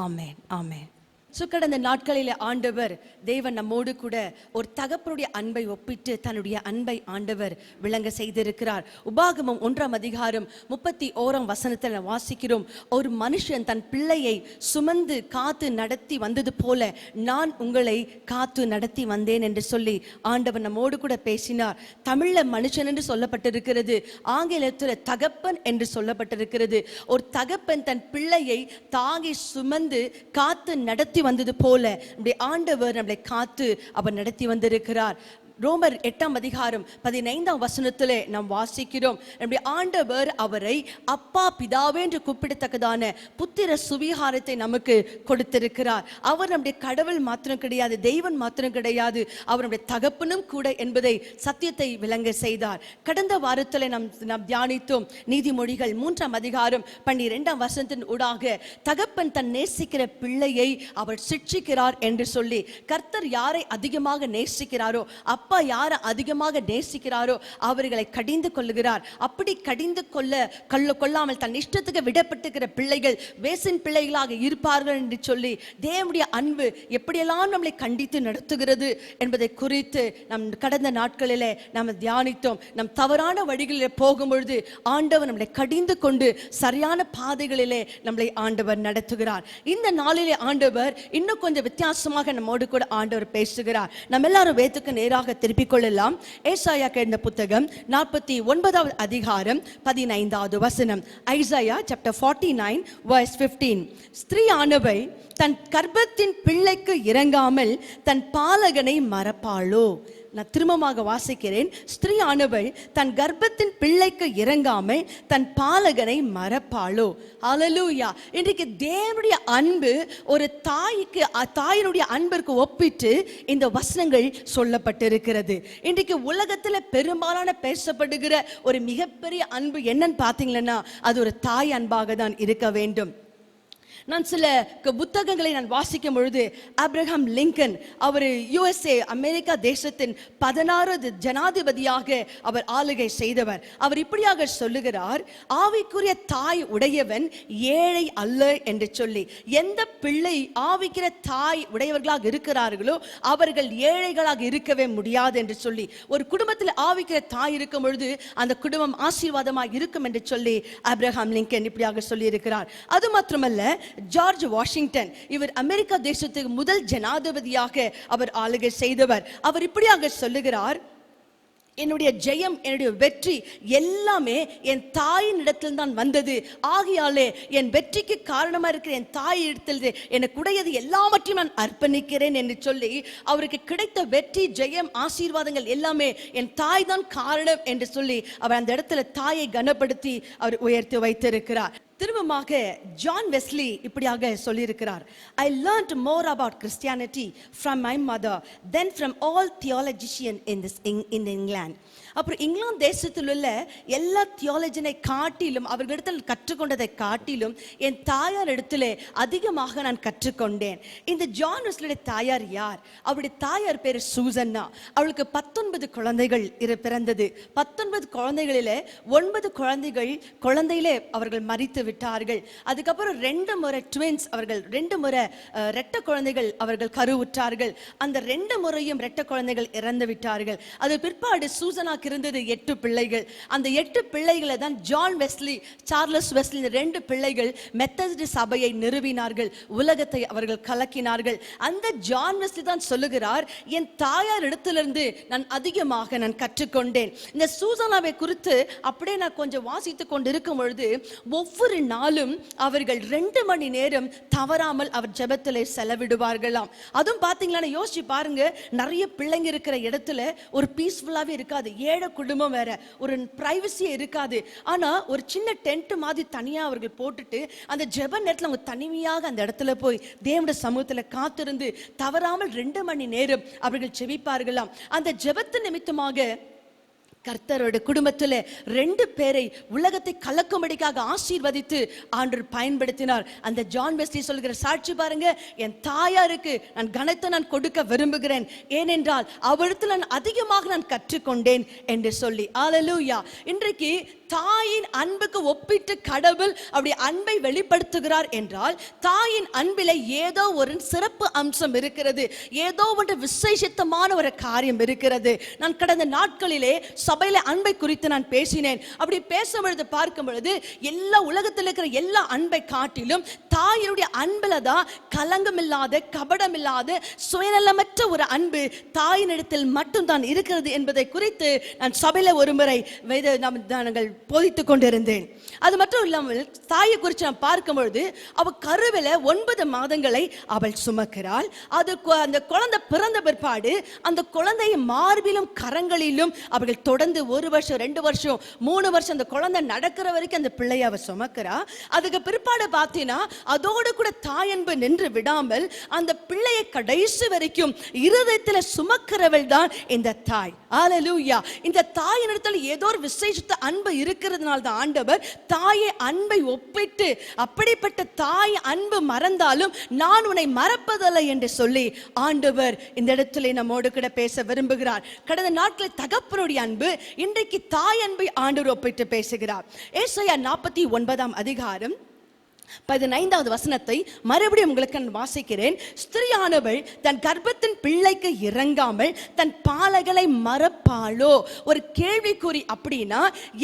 ஆமென், ஆமென். கடந்த நாட்களிலே ஆண்டவர் தேவன் நம்மோடு கூட ஒரு தகப்பனுடைய அன்பை ஒப்பிட்டு தன்னுடைய அன்பை ஆண்டவர் விளங்க செய்திருக்கிறார். உபாகமம் 1ஆம் அதிகாரம் 31ஆம் வசனத்தில் வாசிக்கிறோம், ஒரு மனுஷன் தன் பிள்ளையை சுமந்து காத்து நடத்தி வந்தது போல நான் உங்களை காத்து நடத்தி வந்தேன் என்று சொல்லி ஆண்டவர் நம்மோடு கூட பேசினார். தமிழ்ல மனுஷன் என்று சொல்லப்பட்டிருக்கிறது, ஆங்கிலத்தில் தகப்பன் என்று சொல்லப்பட்டிருக்கிறது. ஒரு தகப்பன் தன் பிள்ளையை தாங்கி சுமந்து காத்து நடத்தி வந்தது போல நம்முடைய ஆண்டவர் நம்மளை காத்து அவர் நடத்தி வந்திருக்கிறார். ரோமர் 8ஆம் அதிகாரம் 15ஆம் வசனத்திலே நாம் வாசிக்கிறோம், நம்முடைய ஆண்டவர் அவரை அப்பா பிதாவே என்று கூப்பிடத்தக்கதான புத்திர சுவிகாரத்தை நமக்கு கொடுத்திருக்கிறார். அவர் நம்முடைய கடவுள் மாத்திரம் கிடையாது, தெய்வன் மாத்திரம் கிடையாது, அவர் நம்முடைய தகப்பனும் கூட என்பதை சத்தியத்தை விளங்க செய்தார். கடந்த வாரத்தில் நாம் தியானித்தோம் நீதிமொழிகள் 3ஆம் அதிகாரம் 12ஆம் வசனத்தின் ஊடாக தகப்பன் தன் நேசிக்கிற பிள்ளையை அவர் சிட்சிக்கிறார் என்று சொல்லி, கர்த்தர் யாரை அதிகமாக நேசிக்கிறாரோ அப்பா யாரை அதிகமாக நேசிக்கிறாரோ அவர்களை கடிந்து கொள்ளுகிறார். அப்படி கடிந்து கொள்ளாமல் தன் இஷ்டத்துக்கு விடப்பட்டுக்கிற பிள்ளைகள் வேசின் பிள்ளைகளாக இருப்பார்கள் என்று சொல்லி தேவனுடைய அன்பு எப்படியெல்லாம் நம்மளை கண்டித்து நடத்துகிறது என்பதை குறித்து நம் கடந்த நாட்களிலே நாம் தியானித்தோம். நம் தவறான வழிகளிலே போகும்பொழுது ஆண்டவர் நம்மளை கடிந்து கொண்டு சரியான பாதைகளிலே நம்மளை ஆண்டவர் நடத்துகிறார். இந்த நாளிலே ஆண்டவர் இன்னும் கொஞ்சம் வித்தியாசமாக நம்மோடு கூட ஆண்டவர் பேசுகிறார். நம்ம எல்லாரும் வேதத்துக்கு நேராக திருப்பிக் கொள்ளலாம். ஏசாயா எழுதின புத்தகம் 49ஆவது அதிகாரம் 15ஆவது வசனம். Isaiah chapter 49 verse 15. ஸ்திரீயானவை தன் கர்ப்பத்தின் பிள்ளைக்கு இறங்காமல் தன் பாலகனை மறப்பாளோ? நான் திரும்பமாக வாசிக்கிறேன். ஸ்திரீயானவள் தன் கர்ப்பத்தின் பிள்ளைக்கு இறங்காமல் தன் பாலகனை மறப்பாளோ? ஹல்லேலூயா. இன்றைக்கு தேவனுடைய அன்பு ஒரு தாய்க்கு, தாயினுடைய அன்பிற்கு ஒப்பிட்டு இந்த வசனங்கள் சொல்லப்பட்டிருக்கிறது. இன்றைக்கு உலகத்தில் பெரும்பாலான பேசப்படுகிற ஒரு மிகப்பெரிய அன்பு என்னன்னு பார்த்தீங்கன்னா அது ஒரு தாய் அன்பாக தான் இருக்க வேண்டும். நான் சில புத்தகங்களை நான் வாசிக்கும் பொழுது ஆப்ரஹாம் லிங்கன், அவர் USA அமெரிக்கா தேசத்தின் 16வது ஜனாதிபதியாக அவர் ஆளுகை செய்தவர். அவர் இப்படியாக சொல்லுகிறார், ஆவிக்குரிய தாய் உடையவன் ஏழை அல்ல என்று சொல்லி, எந்த பிள்ளை ஆவிக்கிற தாய் உடையவர்களாக இருக்கிறார்களோ அவர்கள் ஏழைகளாக இருக்கவே முடியாது என்று சொல்லி, ஒரு குடும்பத்தில் ஆவிக்கிற தாய் இருக்கும் பொழுது அந்த குடும்பம் ஆசீர்வாதமாக இருக்கும் என்று சொல்லி ஆப்ரஹாம் லிங்கன் இப்படியாக சொல்லி இருக்கிறார். அது மாத்திரமல்ல, ஜார்ஜ் வாஷிங்டன், இவர் அமெரிக்கா தேசத்துக்கு முதல் ஜனாதிபதியாக அவர் ஆளுகை செய்தவர். அவர் இப்படியாக சொல்லுகிறார், என்னுடைய ஜெயம், என்னுடைய வெற்றி எல்லாமே என் தாயின் இடத்தில் தான் வந்தது. ஆகையாலே என் வெற்றிக்கு காரணமாக இருக்கிற என் தாய் இடத்தில் எனக்கு உடையது எல்லாவற்றையும் நான் அர்ப்பணிக்கிறேன் என்று சொல்லி அவருக்கு கிடைத்த வெற்றி, ஜெயம், ஆசீர்வாதங்கள் எல்லாமே என் தாய் தான் காரணம் என்று சொல்லி அவர் அந்த இடத்துல தாயை கனப்படுத்தி அவர் உயர்த்தி வைத்திருக்கிறார். திரும்பமாக ஜான் வெஸ்லி இப்படியாக சொல்லியிருக்கிறார், I learned more about Christianity from my mother than from all theologians in England. அப்புறம் இங்கிலாந்து தேசத்தில் உள்ள எல்லா தியாலஜனை காட்டிலும், அவர்களிடத்தில் கற்றுக்கொண்டதை காட்டிலும் என் தாயார் இடத்துல அதிகமாக நான் கற்றுக்கொண்டேன். இந்த ஜான் வெஸ்லியுடைய தாயார் யார்? அவருடைய தாயார் பேர் சூசன்னா. அவளுக்கு 19 குழந்தைகள் பிறந்தது. 19 குழந்தைகளிலே 9 குழந்தையிலே அவர்கள் மரித்து விட்டார்கள். அதுக்கப்புறம் 2 முறை ட்வின்ஸ், அவர்கள் 2 முறை இரட்ட குழந்தைகள் அவர்கள் கருவுற்றார்கள். அந்த 2 முறையும் இரட்ட குழந்தைகள் இறந்து விட்டார்கள். அது பிற்பாடு சூசனா இருந்தது 8 பிள்ளைகள். அந்த 8 பிள்ளைகளை தான் ஜான் வெஸ்லி, சார்லஸ் வெஸ்லி, இந்த 2 பிள்ளைகள் மெத்தடிஸ்ட் சபையை நிறுவினார்கள், உலகத்தை அவர்கள் கலக்கினார்கள். அந்த ஜான் வெஸ்லி தான் சொல்லுகிறார், என் தாயார் இடத்திலிருந்து நான் அதிகமாக நான் கற்றுக்கொண்டேன். இந்த சூசனாவை குறித்து அப்படியே நான் கொஞ்சம் வாசித்துக் கொண்டு இருக்கும் பொழுது ஒவ்வொரு நாளும் அவர்கள் 2 மணி நேரம் தவறாமல் அவர் ஜெபத்திலே செலவிடுவார்களாம். அதுவும் பார்த்தீங்களா, யோசிச்சு பாருங்க, நிறைய பிள்ளைங்க இருக்கிற இடத்துல ஒரு பீஸ்ஃபுல்லாவே இருக்காது. ஏழை குடும்பம் வேற, ஒரு பிரைவசியே இருக்காது. ஆனா ஒரு சின்ன டென்ட் மாதிரி தனியா அவர்கள் போட்டுட்டு அந்த ஜெப நேரத்தில் அவங்க தனிமையாக அந்த இடத்துல போய் தேவனுடைய சமூகத்துல காத்திருந்து தவறாமல் 2 மணி நேரம் அவர்கள் ஜெபிப்பார்களாம். அந்த ஜெபத்து நிமித்தமாக கர்த்தரோட குடும்பத்துல 2 பேரை உலகத்தை கலக்கும்படிக்காக ஆசீர்வதித்து ஆண்டவர் பயன்படுத்தினார். அந்த ஜான் வெஸ்லி சொல்கிற சாட்சி பாருங்க, என் தாயாருக்கு நான் கனத்தை நான் கொடுக்க விரும்புகிறேன், ஏனென்றால் அவரிடத்தில் நான் அதிகமாக நான் கற்றுக்கொண்டேன் என்று சொல்லி. அல்லேலூயா. இன்றைக்கு தாயின் அன்புக்கு ஒப்பிட்டு கடவுள் அப்படி அன்பை வெளிப்படுத்துகிறார் என்றால், தாயின் அன்பிலே ஏதோ ஒரு சிறப்பு அம்சம் இருக்கிறது, ஏதோ ஒன்று விசேஷித்தமான ஒரு காரியம் இருக்கிறது. நான் கடந்த நாட்களிலே சபையில அன்பை குறித்து நான் பேசினேன். அப்படி பேசும் பொழுது பார்க்கும் பொழுது எல்லா உலகத்தில் இருக்கிற எல்லா அன்பை காட்டிலும் தாயினுடைய அன்புல தான் கலங்கமில்லாத, கபடமில்லாத, சுயநலமற்ற ஒரு அன்பு தாயினிடத்தில் மட்டும்தான் இருக்கிறது என்பதை குறித்து நான் சபையில ஒரு முறை நாங்கள் போதித்துக் கொண்டிருந்தேன். அது மட்டும் இல்லாமல் தாயை குறித்து நான் பார்க்கும் பொழுது அவள் கருவில 9 மாதங்களை அவள் சுமக்கிறாள். அது அந்த குழந்தை பிறந்த பிற்பாடு அந்த குழந்தையை மார்பிலும் கரங்களிலும் அவர்கள் தொடர்ந்து 1 வருஷம், 2 வருஷம், 3 வருஷம் அந்த குழந்தை நடக்கிற வரைக்கும் அந்த பிள்ளையை அவ சுமக்கிறா. அதுக்கு பிற்பாடு பார்த்தீங்கன்னா அதோடு கூட தாயன்பு நின்று விடாமல் அந்த பிள்ளையை கடைசி வரைக்கும் இருதயத்தில் சுமக்கிறவள் தான் இந்த தாய். அல்லேலூயா. இந்த தாயினிடத்தில் ஏதோ ஒரு விசேஷித்த அன்பு இருக்கிறதுனால தான் ஆண்டவர் தாயை அன்பை ஒப்பிட்டு, அப்படிப்பட்ட தாய் அன்பு மறந்தாலும் நான் உன்னை மறப்பதில்லை என்று சொல்லி ஆண்டவர் இந்த இடத்துல நம்மோடு கூட பேச விரும்புகிறார். கடந்த நாட்களில் தகப்பனுடைய அன்பு, இன்றைக்கு தாய் அன்பை ஆண்டவர் ஒப்பிட்டு பேசுகிறார். ஏசாயா 49 அதிகாரம் 15வது வசனத்தை மறுபடியும் உங்களுக்கு நான் வாசிக்கிறேன். ஸ்திரியானவள் தன் கர்ப்பத்தின் பிள்ளைக்கு இறங்காமல் தன் பாலகளை மறப்பாளோ? ஒரு கேள்விக்குறி. அப்படின்னா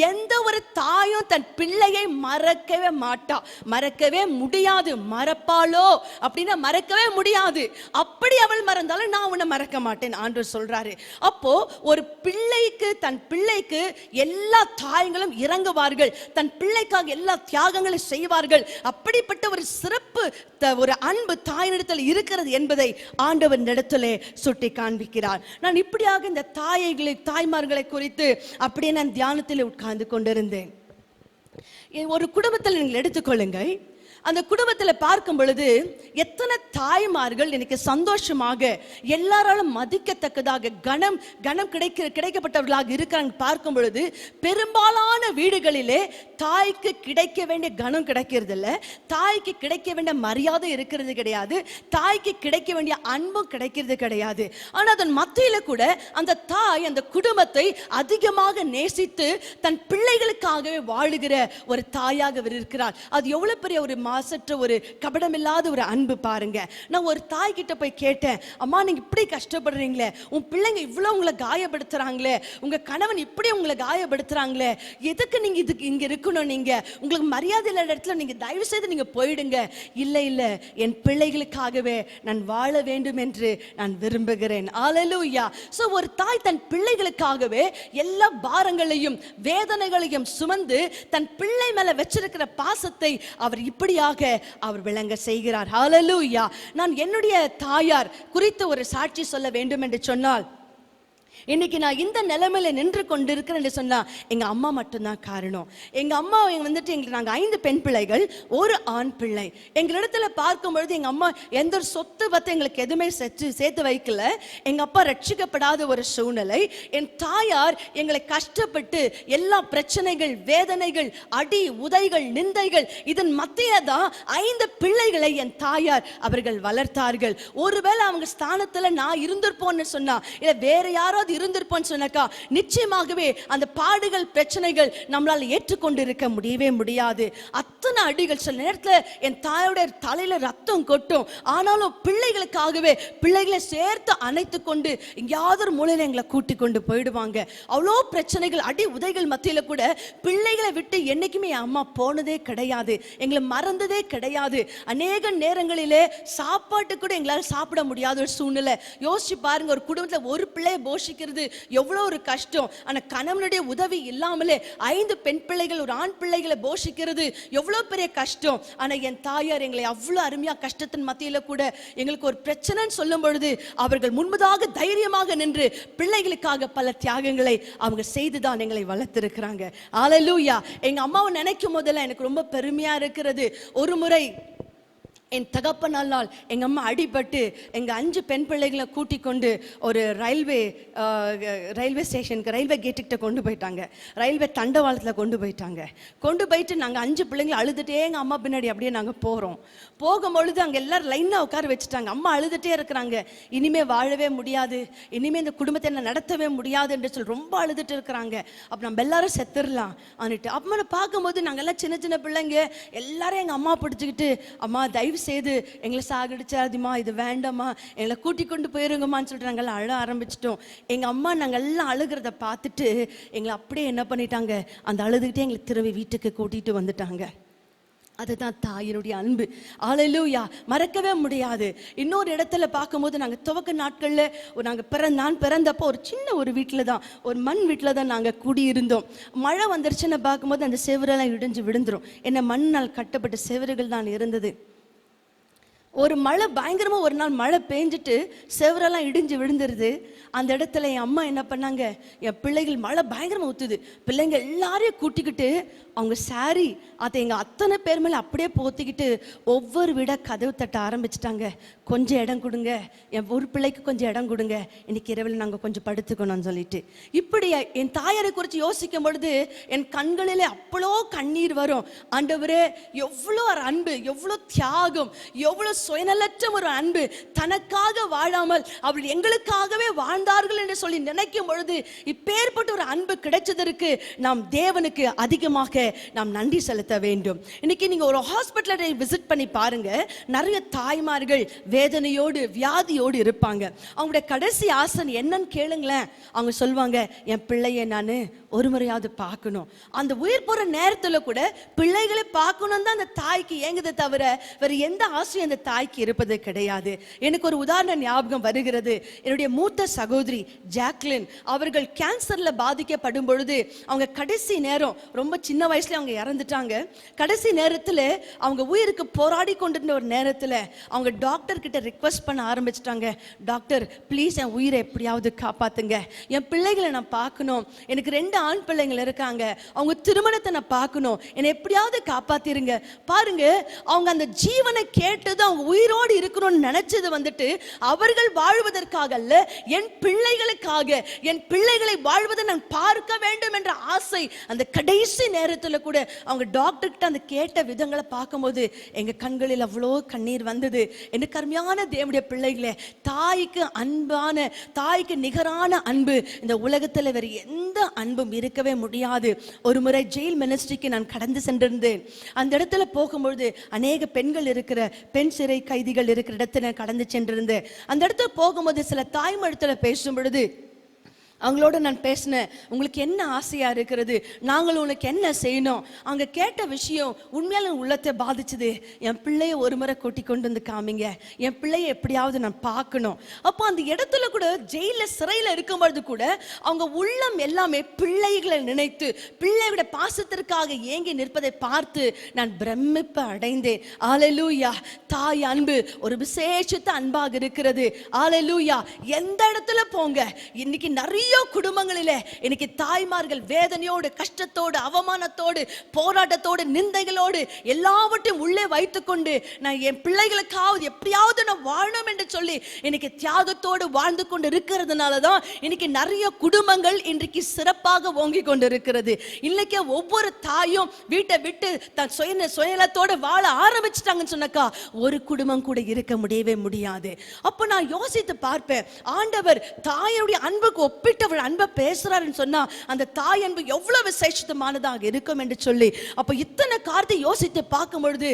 எந்த ஒரு தாயும் தன் பிள்ளையை மறக்கவே மாட்டா, மறக்கவே முடியாது. மறப்பாளோ அப்படின்னா மறக்கவே முடியாது. அப்படி அவள் மறந்தாலும் நான் உன்னை மறக்க மாட்டேன் ஆண்டவர் சொல்றாரு. அப்போ ஒரு பிள்ளைக்கு, தன் பிள்ளைக்கு எல்லா தாயங்களும் இறங்குவார்கள், தன் பிள்ளைக்காக எல்லா தியாகங்களும் செய்வார்கள். அப்படிப்பட்ட ஒரு சிறப்பு ஒரு அன்பு தாயினிடத்தில் இருக்கிறது என்பதை ஆண்டவர் இடத்திலே சுட்டி காண்பிக்கிறார். நான் இப்படியாக இந்த தாய்மார்களை குறித்து அப்படியே நான் தியானத்தில் உட்கார்ந்து கொண்டிருந்தேன். ஒரு குடும்பத்தில் நீங்கள் எடுத்துக்கொள்ளுங்கள். அந்த குடும்பத்தில் பார்க்கும் பொழுது எத்தனை தாய்மார்கள் எனக்கு சந்தோஷமாக, எல்லாராலும் மதிக்கத்தக்கதாக, கனம் கிடைக்கப்பட்டவர்களாக இருக்கிறாங்க. பார்க்கும் பொழுது பெரும்பாலான வீடுகளிலே தாய்க்கு கிடைக்க வேண்டிய கனம் கிடைக்கிறது இல்லை, தாய்க்கு கிடைக்க வேண்டிய மரியாதை இருக்கிறது கிடையாது, தாய்க்கு கிடைக்க வேண்டிய அன்பும் கிடைக்கிறது கிடையாது. ஆனால் அதன் மத்தியில கூட அந்த தாய் அந்த குடும்பத்தை அதிகமாக நேசித்து தன் பிள்ளைகளுக்காகவே வாழுகிற ஒரு தாயாக இருக்கிறார். அது எவ்வளவு பெரிய ஒரு மாசற்ற, ஒரு கபடமில்லாத ஒரு அன்பு பாருங்க. நான் ஒரு தாய் கிட்ட போய் கேட்டேன், அம்மா நீங்க இப்படி கஷ்டப்படுறீங்களே, உன் பிள்ளைங்க இவ்வளவு உங்களை காயப்படுத்துறாங்களே, உங்க கணவன் இப்படி உங்களை காயப்படுத்துறாங்களே, எதுக்கு நீங்க இதுக்கு இங்க இருக்கணும்? நீங்க உங்களுக்கு மரியாதை இல்லாத இடத்துல நீங்க தயவு செய்து நீங்க போயிடுங்க. இல்ல இல்ல, என் பிள்ளைகளுக்காகவே நான் வாழ வேண்டும் என்று நான் விரும்புகிறேன். அல்லேலூயா. சோ ஒரு தாய் தன் பிள்ளைகளுக்காகவே எல்லா பாரங்களையும் வேதனைகளையும் சுமந்து தன் பிள்ளை மேல வச்சிருக்கிற பாசத்தை அவர் இப்படியாக அவர் விளங்க செய்கிறார். ஹல்லேலூயா. நான் என்னுடைய தாயார் குறித்து ஒரு சாட்சி சொல்ல வேண்டும் என்று சொன்னால், இன்னைக்கு நான் இந்த நிலைமையில நின்று கொண்டிருக்கிறேன் சொன்னா எங்க அம்மா மட்டும்தான் காரணம். எங்க அம்மா வந்துட்டு எங்களுக்கு, நாங்க 5 பெண் பிள்ளைகள், ஒரு ஆண் பிள்ளை. எங்களிடத்துல பார்க்கும் பொழுது எங்க அம்மா எந்த ஒரு சொத்து பத்தி எங்களுக்கு எதுவுமே சேர்த்து வைக்கல. எங்க அப்பா ரட்சிக்கப்படாத ஒரு சூழ்நிலை. என் தாயார் எங்களை கஷ்டப்பட்டு எல்லா பிரச்சனைகள், வேதனைகள், அடி உதைகள், நிந்தைகள், இதன் மத்தியில தான் 5 பிள்ளைகளை என் தாயார் அவர்கள் வளர்த்தார்கள். ஒருவேளை அவங்க ஸ்தானத்துல நான் இருந்திருப்போன்னு சொன்னா, இல்ல வேற யாராவது இருந்திருப்போன்னு சொன்னாக்கா, நிச்சயமாகவே அந்த பாடுகள், பிரச்சனைகள் நம்மளால ஏற்றுக்கொண்டு இருக்க முடியவே முடியாது. அத்தனை அடிகள், சில நேரத்தில் என் தாயோட தலையில ரத்தம் கொட்டும். ஆனாலும் பிள்ளைகளுக்காகவே பிள்ளைகளை சேர்த்து அணைத்து கொண்டு எங்கேயாவது ஒரு மூலையில எங்களை கூட்டி கொண்டு போயிடுவாங்க. அவ்வளோ பிரச்சனைகள், அடி உதைகள் மத்தியில கூட பிள்ளைகளை விட்டு என்னைக்குமே என் அம்மா போனதே கிடையாது, எங்களை மறந்ததே கிடையாது. அநேக நேரங்களிலே சாப்பாட்டு கூட எங்களால் சாப்பிட முடியாத ஒரு சூழ்நிலை. யோசிச்சு பாருங்க, ஒரு குடும்பத்தில் ஒரு பிள்ளையை போஷிக்கிறது எவ்வளவு ஒரு கஷ்டம். ஆனா கணவனுடைய உதவி இல்லாமலே 5 பெண் பிள்ளைகள், ஒரு ஆண் பிள்ளைகளை போஷிக்கிறது எவ்வளவு பெரிய கஷ்டம். ஆனா என் தாயார் எங்களை அவ்வளவு அருமையா, கஷ்டத்தின் மத்தியில கூட எங்களுக்கு ஒரு பிரச்சனைன்னு சொல்லும் பொழுது அவர்கள் முன்பதாக தைரியமாக நின்று பிள்ளைகளுக்காக பல தியாகங்களை அவங்க செய்துதான் எங்களை வளர்த்திருக்கிறாங்க. அல்லேலூயா. எங்க அம்மாவை நினைக்கும் போதெல்லாம் எனக்கு ரொம்ப பெருமையா இருக்கிறது. ஒரு முறை என் தகப்பனால் எங்கள் அம்மா அடிபட்டு எங்கள் 5 பெண் பிள்ளைகளை கூட்டிக் கொண்டு ஒரு ரயில்வே ஸ்டேஷனுக்கு, ரயில்வே கேட்டுக்கிட்ட கொண்டு போயிட்டாங்க. ரயில்வே தண்டவாளத்தில் கொண்டு போயிட்டு நாங்கள் 5 பிள்ளைங்களை அழுதுகிட்டே எங்கள் அம்மா பின்னாடி அப்படியே நாங்கள் போகும்பொழுது அங்கே எல்லோரும் லைனாக உட்கார வச்சுட்டாங்க. அம்மா அழுதுகிட்டே இருக்கிறாங்க. இனிமே வாழவே முடியாது, இனிமேல் இந்த குடும்பத்தை என்ன நடத்தவே முடியாது என்று சொல்லி ரொம்ப அழுதுட்டு இருக்கிறாங்க. அப்போ நம்ம எல்லாரும் செத்துடலாம் அன்னிட்டு அம்மா பார்க்கும்போது நாங்கள் எல்லாம் சின்ன சின்ன பிள்ளைங்க எல்லாரும் எங்கள் அம்மா பிடிச்சிக்கிட்டு, அம்மா தயவு செய்து எங்களை சாகடிச்சாதிமா, இது வேண்டாமா, எங்களை கூட்டிக் கொண்டு போயிருங்கம்மான்னு சொல்லிட்டு நாங்கள் அழ ஆரம்பிச்சிட்டோம். எங்கள் அம்மா நாங்கள் எல்லாம் அழுகிறத பார்த்துட்டு எங்களை அப்படியே என்ன பண்ணிட்டாங்க, அந்த அழுதுகிட்டே எங்களை திரும்பி வீட்டுக்கு கூட்டிகிட்டு வந்துட்டாங்க. அதுதான் தாயினுடைய அன்பு. அல்லேலூயா, மறக்கவே முடியாது. இன்னொரு இடத்துல பார்க்கும்போது நாங்கள் துவக்க நாட்களில் நான் பிறந்தப்போ ஒரு சின்ன ஒரு வீட்டில் தான், ஒரு மண் வீட்டில் தான் நாங்கள் குடியிருந்தோம். மழை வந்துருச்சுன்னு பார்க்கும்போது அந்த செவரெல்லாம் இடிஞ்சு விழுந்துரும். என்ன மண்ணால் கட்டப்பட்ட செவறுகள் தான் இருந்தது. ஒரு மழை பயங்கரமாக ஒரு நாள் மழை பெஞ்சிட்டு செவரெல்லாம் இடிஞ்சு விழுந்துருது. அந்த இடத்துல என் அம்மா என்ன பண்ணாங்க, என் பிள்ளைகள் மழை பயங்கரமாக ஊற்றுது, பிள்ளைங்க எல்லாரையும் கூட்டிக்கிட்டு அவங்க சாரி அதை எங்கள் அத்தனை பேர் மேலே அப்படியே போத்திக்கிட்டு ஒவ்வொரு வீட கதவு தட்ட ஆரம்பிச்சிட்டாங்க. கொஞ்சம் இடம் கொடுங்க, என் ஒரு பிள்ளைக்கு கொஞ்சம் இடம் கொடுங்க, இன்னைக்கு இரவில் நாங்கள் கொஞ்சம் படுத்துக்கணும்னு சொல்லிட்டு. இப்படி என் தாயாரை குறித்து யோசிக்கும் பொழுது என் கண்களிலே அவ்வளோ கண்ணீர் வரும். ஆண்டவரே, எவ்வளோ ஒரு அன்பு, எவ்வளோ தியாகம், எவ்வளோ சுயநலற்ற ஒரு அன்பு. தனக்காக வாழாமல் அவள் எங்களுக்காகவே வாழ்ந்தார்கள் என்று சொல்லி நினைக்கும் பொழுது இப்பேற்பட்ட ஒரு அன்பு கிடைச்சதற்கு நாம் தேவனுக்கு அதிகமாக நாம் நன்றி செலுத்த வேண்டும். இன்னைக்கு நீங்க ஒரு ஹாஸ்பிட்டலை விசிட் பண்ணி பாருங்க, நிறைய தாய்மார்கள் வேதனையோடு வியாதியோடு இருப்பாங்க. அவங்களுடைய கடைசி ஆசை என்னன்னு கேளுங்களேன். அவங்க சொல்லுவாங்க, என் பிள்ளையை நான் ஒரு முறையாவது பார்க்கணும். அந்த உயிர் போற நேரத்தில் கூட பிள்ளைகளை பார்க்கணும் தான் அந்த தாய்க்கு ஏங்குதை தவிர வேற எந்த ஆசையும் அந்த தாய்க்கு இருப்பது கிடையாது. எனக்கு ஒரு உதாரணம் ஞாபகம் வருகிறது. என்னுடைய மூத்த சகோதரி ஜாக்லின் அவர்கள் கேன்சர்ல பாதிக்கப்படும் பொழுது அவங்க கடைசி நேரம், ரொம்ப சின்ன வயசுல அவங்க இறந்துட்டாங்க. கடைசி நேரத்தில் அவங்க உயிருக்கு போராடி கொண்டிருந்த ஒரு நேரத்தில் அவங்க டாக்டர் கிட்ட ரிக்வெஸ்ட் பண்ண ஆரம்பிச்சிட்டாங்க, டாக்டர் ப்ளீஸ் என் உயிரை எப்படியாவது காப்பாத்துங்க, என் பிள்ளைகளை நான் பார்க்கணும், எனக்கு 2 ஆண் பிள்ளைங்கள் இருக்காங்க, அவங்க திருமணத்தை நான் பார்க்கணும், என்னை எப்படியாவது காப்பாத்திருங்க. பாருங்க, அவங்க அந்த ஜீவனை கேட்டது அவங்க உயிரோடு இருக்கணும்னு நினைச்சது வந்துட்டு அவர்கள் வாழ்வதற்காக அல்ல, என் பிள்ளைகளுக்காக, என் பிள்ளைகளை வாழ்வதை நான் பார்க்க வேண்டும் என்ற ஆசை. அந்த கடைசி நேரத்தில் கூட அவங்க டாக்டர் கிட்ட அந்த கேட்ட விதங்களை பார்க்கும்போது எங்க கண்களில் அவ்வளோ கண்ணீர் வந்தது. எனக்கு அருமையான தேவனுடைய பிள்ளைகளே, தாய்க்கு அன்பான, தாய்க்கு நிகரான அன்பு இந்த உலகத்தில் வேறு எந்த அன்பும் இருக்கவே முடியாது. ஒரு முறை ஜெயில் மினிஸ்ட்ரிக்கு நான் கடந்து சென்றிருந்தேன். அந்த இடத்துல போகும்பொழுது அநேக பெண்கள் இருக்கிற, பெண் சிறை கைதிகள் இருக்கிற இடத்துல கடந்து சென்றிருந்தேன். அந்த இடத்துல போகும்போது சில தாய்மொழித்தில் பேசும் பொழுது அவங்களோட நான் பேசினேன், உங்களுக்கு என்ன ஆசையா இருக்கிறது, நாங்கள் உனக்கு என்ன செய்யணும். அவங்க கேட்ட விஷயம் உண்மையால உள்ளத்தை பாதிச்சுது. என் பிள்ளைய ஒரு முறை கூட்டி கொண்டு வந்து காமிங்க, என் பிள்ளைய எப்படியாவது நான் பார்க்கணும். அப்போ அந்த இடத்துல கூட ஜெயில சிறையில் இருக்கும்பொழுது கூட அவங்க உள்ளம் எல்லாமே பிள்ளைகளை நினைத்து பிள்ளையோட பாசத்திற்காக ஏங்கி நிற்பதை பார்த்து நான் பிரமிப்பு அடைந்தேன். அல்லேலூயா, தாய் அன்பு ஒரு விசேஷித்த அன்பாக இருக்கிறது. அல்லேலூயா, எந்த இடத்துல போங்க, இன்னைக்கு நிறைய குடும்பங்களிலே இன்னைக்கு தாய்மார்கள் வேதனையோடு, கஷ்டத்தோடு, அவமானத்தோடு, போராட்டத்தோடு, நிந்தைகளோடு எல்லாவற்றையும் உள்ளே வைத்துக்கொண்டு நான் என் பிள்ளைகளுக்காவது எப்படியாவது நான் வாழணும் என்று சொல்லி இன்னைக்கு தியாகத்தோடு வாழ்ந்து கொண்டு இருக்கிறதுனால தான் இன்னைக்கு நிறைய குடும்பங்கள் இன்றைக்கு சிறப்பாக ஓங்கி கொண்டு இருக்கிறது. இன்னைக்கு ஒவ்வொரு தாயும் வீட்டை விட்டு தன் சுயநலத்தோடு வாழ ஆரம்பிச்சிட்டாங்கன்னு சொன்னக்கா ஒரு குடும்பம் கூட இருக்க முடியவே முடியாது. அப்ப நான் யோசித்து பார்ப்பேன், ஆண்டவர் தாயுடைய அன்புக்கு ஒப்பிட்டு அவள் அன்பை பேசுறாருன்னு சொன்னா அந்த தாய் அன்பு எவ்வளவு விசேஷமானதாக இருக்கும் என்று சொல்லி அப்ப இத்தனை காரியத்தை யோசித்து பார்க்கும் பொழுது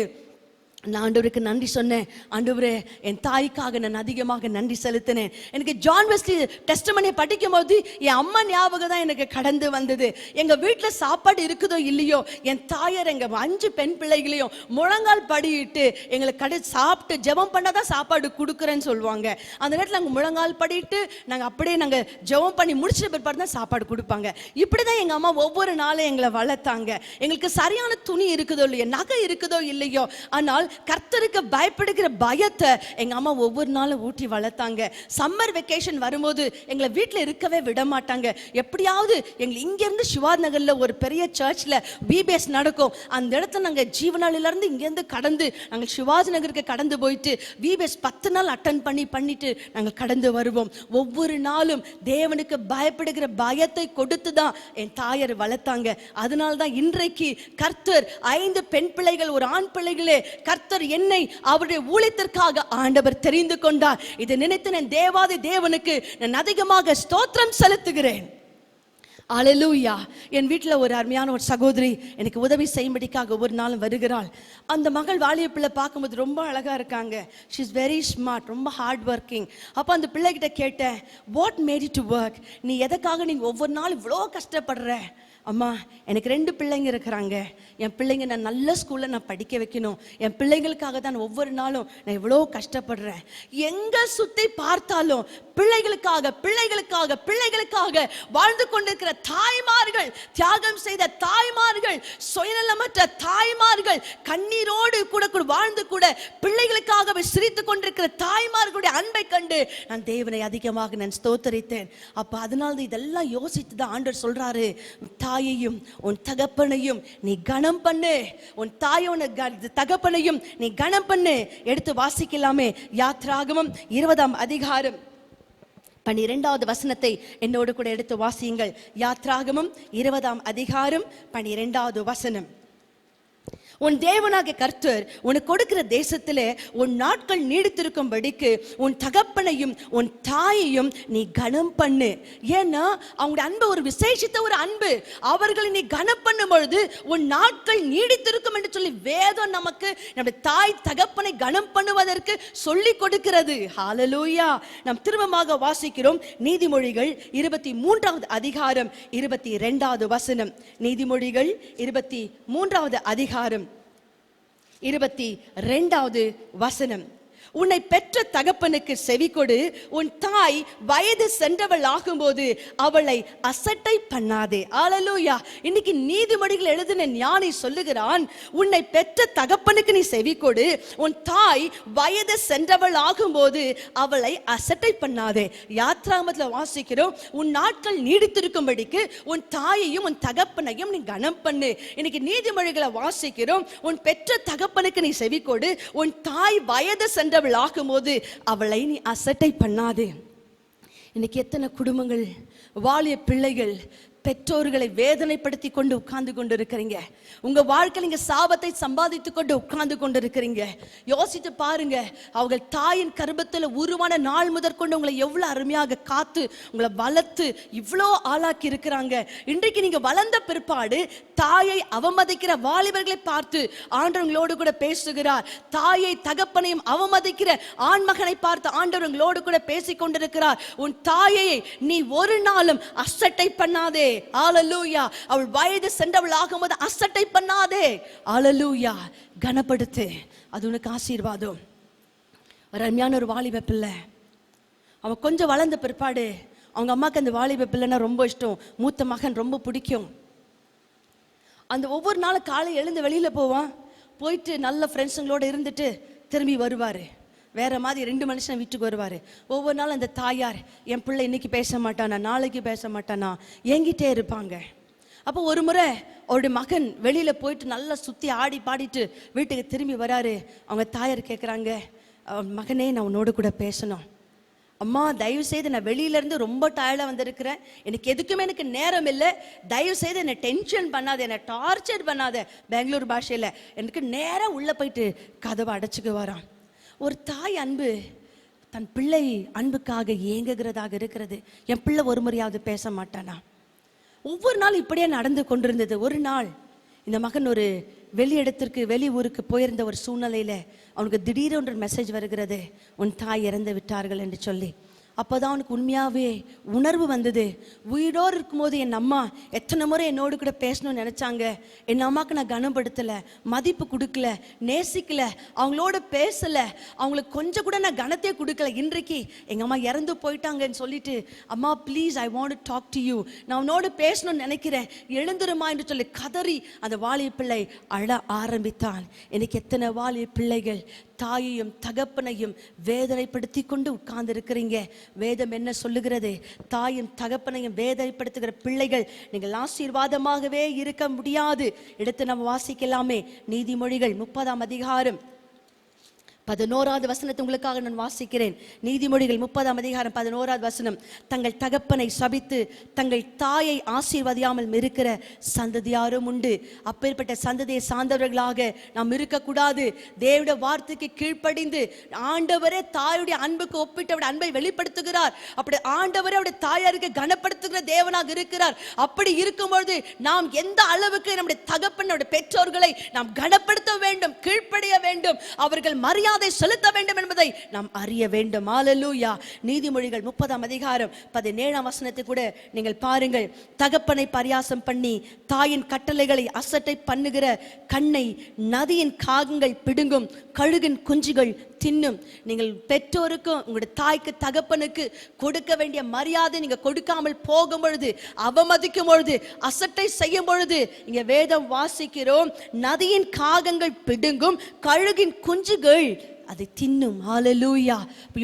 நான் ஆண்டவருக்கு நன்றி சொன்னேன். ஆண்டவரே, என் தாய்க்காக நான் அதிகமாக நன்றி செலுத்தினேன். எனக்கு ஜான் வெஸ்லி டெஸ்டமனியை படிக்கும் போது என் அம்மா ஞாபகம் தான் எனக்கு கடந்து வந்தது. எங்க வீட்டில் சாப்பாடு இருக்குதோ இல்லையோ, என் தாயார் எங்க 5 பெண் பிள்ளைகளையும் முழங்கால் படிட்டு எங்களுக்கு சாப்பிட்டு ஜெபம் பண்ணாதான் சாப்பாடு கொடுக்குறேன்னு சொல்லுவாங்க. அந்த நேரத்தில் நாங்கள் முழங்கால் படிட்டு நாங்கள் அப்படியே நாங்கள் ஜெபம் பண்ணி முடிச்ச பிற்பாடு தான் சாப்பாடு கொடுப்பாங்க. இப்படிதான் எங்க அம்மா ஒவ்வொரு நாளும் எங்களை வளர்த்தாங்க. எங்களுக்கு சரியான துணி இருக்குதோ இல்லையோ, நகை இருக்குதோ இல்லையோ, ஆனால் கர்த்தருக்கு பயப்படுகிற பயத்தை எங்க அம்மா ஒவ்வொரு நாளும் ஊட்டி வளர்த்தாங்க. சம்மர் வெக்கேஷன் வரும்போது எங்களை வீட்டில் இருக்கவே விட மாட்டாங்க. எப்படியாவது எங்களை இங்கேருந்து சிவாஜ் நகரில் ஒரு பெரிய சர்ச்சில் பிபிஎஸ் நடக்கும், அந்த இடத்துல நாங்கள் ஜீவனாலிலேருந்து இங்கேருந்து கடந்து நாங்கள் சிவாஜி நகருக்கு கடந்து போயிட்டு பிபிஎஸ் 10 நாள் அட்டன் பண்ணிட்டு நாங்கள் கடந்து வருவோம். ஒவ்வொரு நாளும் தேவனுக்கு பயப்படுகிற பயத்தை கொடுத்து தான் என் தாயார் வளர்த்தாங்க. அதனால தான் இன்றைக்கு கர்த்தர் 5 பெண் பிள்ளைகள் ஒரு ஆண் பிள்ளைகளே கர்த்தர் என்னை அவருடைய ஊழியத்திற்காக ஆண்டவர் தெரிந்து கொண்டார். இதை நினைத்து நான் தேவாதி தேவனுக்கு நான் அதிகமாக ஸ்தோத்திரம் செலுத்துகிறேன். அல்லேலூயா. என் வீட்டில் ஒரு அருமையான ஒரு சகோதரி எனக்கு உதவி செய்யும்படிக்காக ஒவ்வொரு நாளும் வருகிறாள். அந்த மகள் வாலிய பிள்ளை பார்க்கும்போது ரொம்ப அழகாக இருக்காங்க. ஷி இஸ் வெரி ஸ்மார்ட், ரொம்ப ஹார்ட் ஒர்க்கிங். அப்போ அந்த பிள்ளைகிட்ட கேட்டேன், what made you to work? நீ எதுக்காக நீங்கள் ஒவ்வொரு நாள் இவ்வளோ கஷ்டப்படுற? அம்மா, எனக்கு 2 பிள்ளைங்க இருக்கிறாங்க. என் பிள்ளைங்க நான் நல்ல ஸ்கூலில் நான் படிக்க வைக்கணும். என் பிள்ளைங்களுக்காக தான் ஒவ்வொரு நாளும் நான் எவ்வளோ கஷ்டப்படுறேன். எங்கே சுற்றி பார்த்தாலும் பிள்ளைகளுக்காக பிள்ளைகளுக்காக பிள்ளைகளுக்காக வாழ்ந்து கொண்டிருக்கிற தாய்மார்கள், தியாகம் செய்த தாய்மார்கள், சுயநலமற்ற தாய்மார்கள், கண்ணீரோடு கூட வாழ்ந்து கூட பிள்ளைகளுக்காகவே சிரித்து கொண்டிருக்கிற தாய்மார்களுடைய அன்பை கண்டு நான் தேவனை அதிகமாக நான் ஸ்தோத்தரித்தேன். அப்போ அதனால இதெல்லாம் யோசித்து தான் ஆண்டவர் சொல்றாரு, தாயையும் உன் தகப்பனையும் நீ கனம் பண்ணு, உன் தாயோட தகப்பனையும் நீ கனம் பண்ணு. எடுத்து வாசிக்கலாமே. யாத்ராகமம் 20ஆம் அதிகாரம் 12வது வசனத்தை என்னோடு கூட எடுத்து வாசியுங்கள். யாத்ராகமம் 20ஆம் அதிகாரம் 12வது வசனம். உன் தேவனாகிய கர்த்தர் உனக்கு கொடுக்கிற தேசத்திலே உன் நாட்கள் நீடித்திருக்கும்படிக்கு உன் தகப்பனையும் உன் தாயையும் நீ கனம் பண்ணு. ஏன்னா அவங்களுடைய அன்பு ஒரு விசேஷித்த ஒரு அன்பு. அவர்களை நீ கனம் பண்ணும் பொழுது உன் நாட்கள் நீடித்திருக்கும் என்று சொல்லி வேதம் நமக்கு நம்முடைய தாய் தகப்பனை கனம் பண்ணுவதற்கு சொல்லி கொடுக்கிறது. ஹல்லேலூயா. நாம் திரும்பமாக வாசிக்கிறோம். நீதிமொழிகள் 23வது அதிகாரம் 22வது வசனம். நீதிமொழிகள் 23வது அதிகாரம் 22வது வசனம். உன்னை பெற்ற தகப்பனுக்கு செவி கொடு, உன் தாய் வயது சென்றவள் ஆகும்போது அவளை அசட்டை பண்ணாதே. அல்லேலூயா. இன்னைக்கு நீதிமொழிகள் எழுதின ஞானி சொல்லுகிறான், உன்னை பெற்ற தகப்பனுக்கு நீ செவி கொடு, உன் தாய் வயது சென்றவள் ஆகும்போது அவளை அசட்டை பண்ணாதே. யாத்ராகமத்தில் வாசிக்கிறோம், உன் நாட்கள் நீடித்திருக்கும்படிக்கு உன் தாயையும் உன் தகப்பனையும் நீ கனம் பண்ணு. இன்னைக்கு நீதிமொழிகளை வாசிக்கிறோம், உன் பெற்ற தகப்பனுக்கு நீ செவி கொடு, உன் தாய் வயது சென்ற ஆகும்போது அவளை நீ அசட்டை பண்ணாதே. இன்னைக்கு எத்தனை குடும்பங்கள், வாலிய பிள்ளைகள் பெற்றோர்களை வேதனைப்படுத்தி கொண்டு உட்கார்ந்து கொண்டு இருக்கிறீங்க. உங்க வாழ்க்கையில் நீங்க சாபத்தை சம்பாதித்து கொண்டு உட்கார்ந்து கொண்டு இருக்கிறீங்க. யோசித்து பாருங்க, அவர்கள் தாயின் கர்ப்பத்தில் உருவான நாள் முதற்கொண்டு உங்களை எவ்வளவு அருமையாக காத்து உங்களை வளர்த்து இவ்வளோ ஆளாக்கி இருக்கிறாங்க. இன்றைக்கு நீங்க வளர்ந்த பிற்பாடு தாயை அவமதிக்கிற வாலிபர்களை பார்த்து ஆண்டவங்களோடு கூட பேசுகிறார். தாயை தகப்பனையும் அவமதிக்கிற ஆண்மகனை பார்த்து ஆண்டவங்களோடு கூட பேசிக் கொண்டிருக்கிறார். உன் தாயை நீ ஒரு நாளும் அசட்டை பண்ணாதே. அல்லேலூயா. அவள் வயது சென்றவள் ஆகும்போது அசட்டை பண்ணாதே. அல்லேலூயா. கனப்படுத்து, அது உனக்கு ஆசீர்வாதம். ஒரு அருமையான ஒரு வாலிப பிள்ளை, அவன் கொஞ்சம் வளர்ந்த பிற்பாடு அவங்க அம்மாக்கு அந்த வாலிப பிள்ளைன்னா ரொம்ப இஷ்டம். மூத்த மகன் ரொம்ப பிடிக்கும். அந்த ஒவ்வொரு நாளும் காலை எழுந்து வெளியில போவான், போயிட்டு நல்ல ஃப்ரெண்ட்ஸுங்களோட இருந்துட்டு திரும்பி வருவார். வேற மாதிரி 2 மனுஷன் வீட்டுக்கு வருவார். ஒவ்வொரு நாளும் அந்த தாயார், என் பிள்ளை இன்னைக்கு பேச மாட்டானா, நாளைக்கு பேச மாட்டானா, என்கிட்டே இருப்பாங்க. அப்போ ஒரு முறை அவருடைய மகன் வெளியில போயிட்டு நல்லா சுற்றி ஆடி பாடிட்டு வீட்டுக்கு திரும்பி வராரு. அவங்க தாயார் கேட்குறாங்க, மகனே நான் உன்னோடு கூட பேசணும். அம்மா தயவு செய்து நான் வெளியிலேருந்து ரொம்ப டயர்டாக வந்திருக்கிறேன், எனக்கு எதுக்குமே எனக்கு நேரம் இல்லை, தயவு செய்து என்னை டென்ஷன் பண்ணாத, என்னை டார்ச்சர் பண்ணாத. பெங்களூர் பாஷையில் எனக்கு நேராக உள்ளே போயிட்டு கதவை அடைச்சிக்கு வரான். ஒரு தாய் அன்பு தன் பிள்ளை அன்புக்காக ஏங்குகிறதாக இருக்கிறது. என் பிள்ளை ஒரு முறையாவது பேச மாட்டானா? ஒவ்வொரு நாள் இப்படியே நடந்து கொண்டிருந்தது. ஒரு நாள் இந்த மகன் ஒரு வெளி இடத்திற்கு வெளி ஊருக்கு போயிருந்த ஒரு சூழ்நிலையில் அவனுக்கு திடீரென்று மெசேஜ் வருகிறது, உன் தாய் இறந்து விட்டார்கள் என்று சொல்லி. அப்போதான் அவனுக்கு உண்மையாகவே உணர்வு வந்தது. உயிரோடு இருக்கும்போது என் அம்மா எத்தனை முறை என்னோடு கூட பேசணும்னு நினச்சாங்க. என் அம்மாவுக்கு நான் கனப்படுத்தலை, மதிப்பு கொடுக்கல, நேசிக்கலை, அவங்களோட பேசலை, அவங்களுக்கு கொஞ்சம் கூட நான் கனத்தையே கொடுக்கல. இன்றைக்கு எங்கள் அம்மா இறந்து போயிட்டாங்கன்னு சொல்லிட்டு, அம்மா please I want to talk to you, நான் உன்னோடு பேசணும்னு நினைக்கிறேன், எழுந்துருமா என்று சொல்லி கதறி அந்த வாலிய பிள்ளை அழ ஆரம்பித்தான். எனக்கு எத்தனை வாலிய பிள்ளைகள் தாயையும் தகப்பனையும் வேதனைப்படுத்தி கொண்டு உட்கார்ந்து இருக்கிறீங்க. வேதம் என்ன சொல்லுகிறது? தாயும் தகப்பனையும் வேதனைப்படுத்துகிற பிள்ளைகள் நீங்கள் ஆசீர்வாதமாகவே இருக்க முடியாது. எடுத்து நம்ம வாசிக்கலாமே. நீதிமொழிகள் 30ஆம் அதிகாரம் 11வது வசனத்தை உங்களுக்காக நான் வாசிக்கிறேன். நீதிமொழிகள் 30ஆம் அதிகாரம் 11வது வசனம். தங்கள் தகப்பனை சபித்து தங்கள் தாயை ஆசீர்வதியாமல் இருக்கிற சந்ததியாரும் உண்டு. அப்பேற்பட்ட சந்ததியை சார்ந்தவர்களாக நாம் இருக்கக்கூடாது. தேவனுடைய வார்த்தைக்கு கீழ்ப்படிந்து ஆண்டவரே தாயுடைய அன்புக்கு ஒப்பிட்டு அன்பை வெளிப்படுத்துகிறார். அப்படி ஆண்டவரே அவருடைய தாயாருக்கு கனப்படுத்துகிற தேவனாக இருக்கிறார். அப்படி இருக்கும்பொழுது நாம் எந்த அளவுக்கு நம்முடைய தகப்பன் நம்முடைய பெற்றோர்களை நாம் கனப்படுத்த வேண்டும், கீழ்ப்படிய வேண்டும், அவர்கள் மரியாதை செலுத்த வேண்டும் என்பதை நாம் அறிய வேண்டும். ஹல்லேலூயா. நீதிமொழிகள் 30ஆம் அதிகாரம் 17ஆம் வசனத்தை கூட நீங்கள் பாருங்கள். தகப்பனை பரியாசம் பண்ணி தாயின் கட்டளைகளை அசட்டை பண்ணுகிற கண்ணை நதியின் காகங்கள் பிடுங்கும், கழுகின் குஞ்சுகள் தின்னும். நீங்கள் பெற்றோருக்கும் உங்களுடைய தாய்க்கு தகப்பனுக்கு கொடுக்க வேண்டிய மரியாதை நீங்க கொடுக்காமல் போகும் பொழுது, அவமதிக்கும் பொழுது, அசட்டை செய்யும் பொழுது, இங்க வேதம் வாசிக்கிறோம், நதியின் காகங்கள் பிடுங்கும், கழுகின் குஞ்சுகள் அதை தின்னும். ஹல்லேலூயா.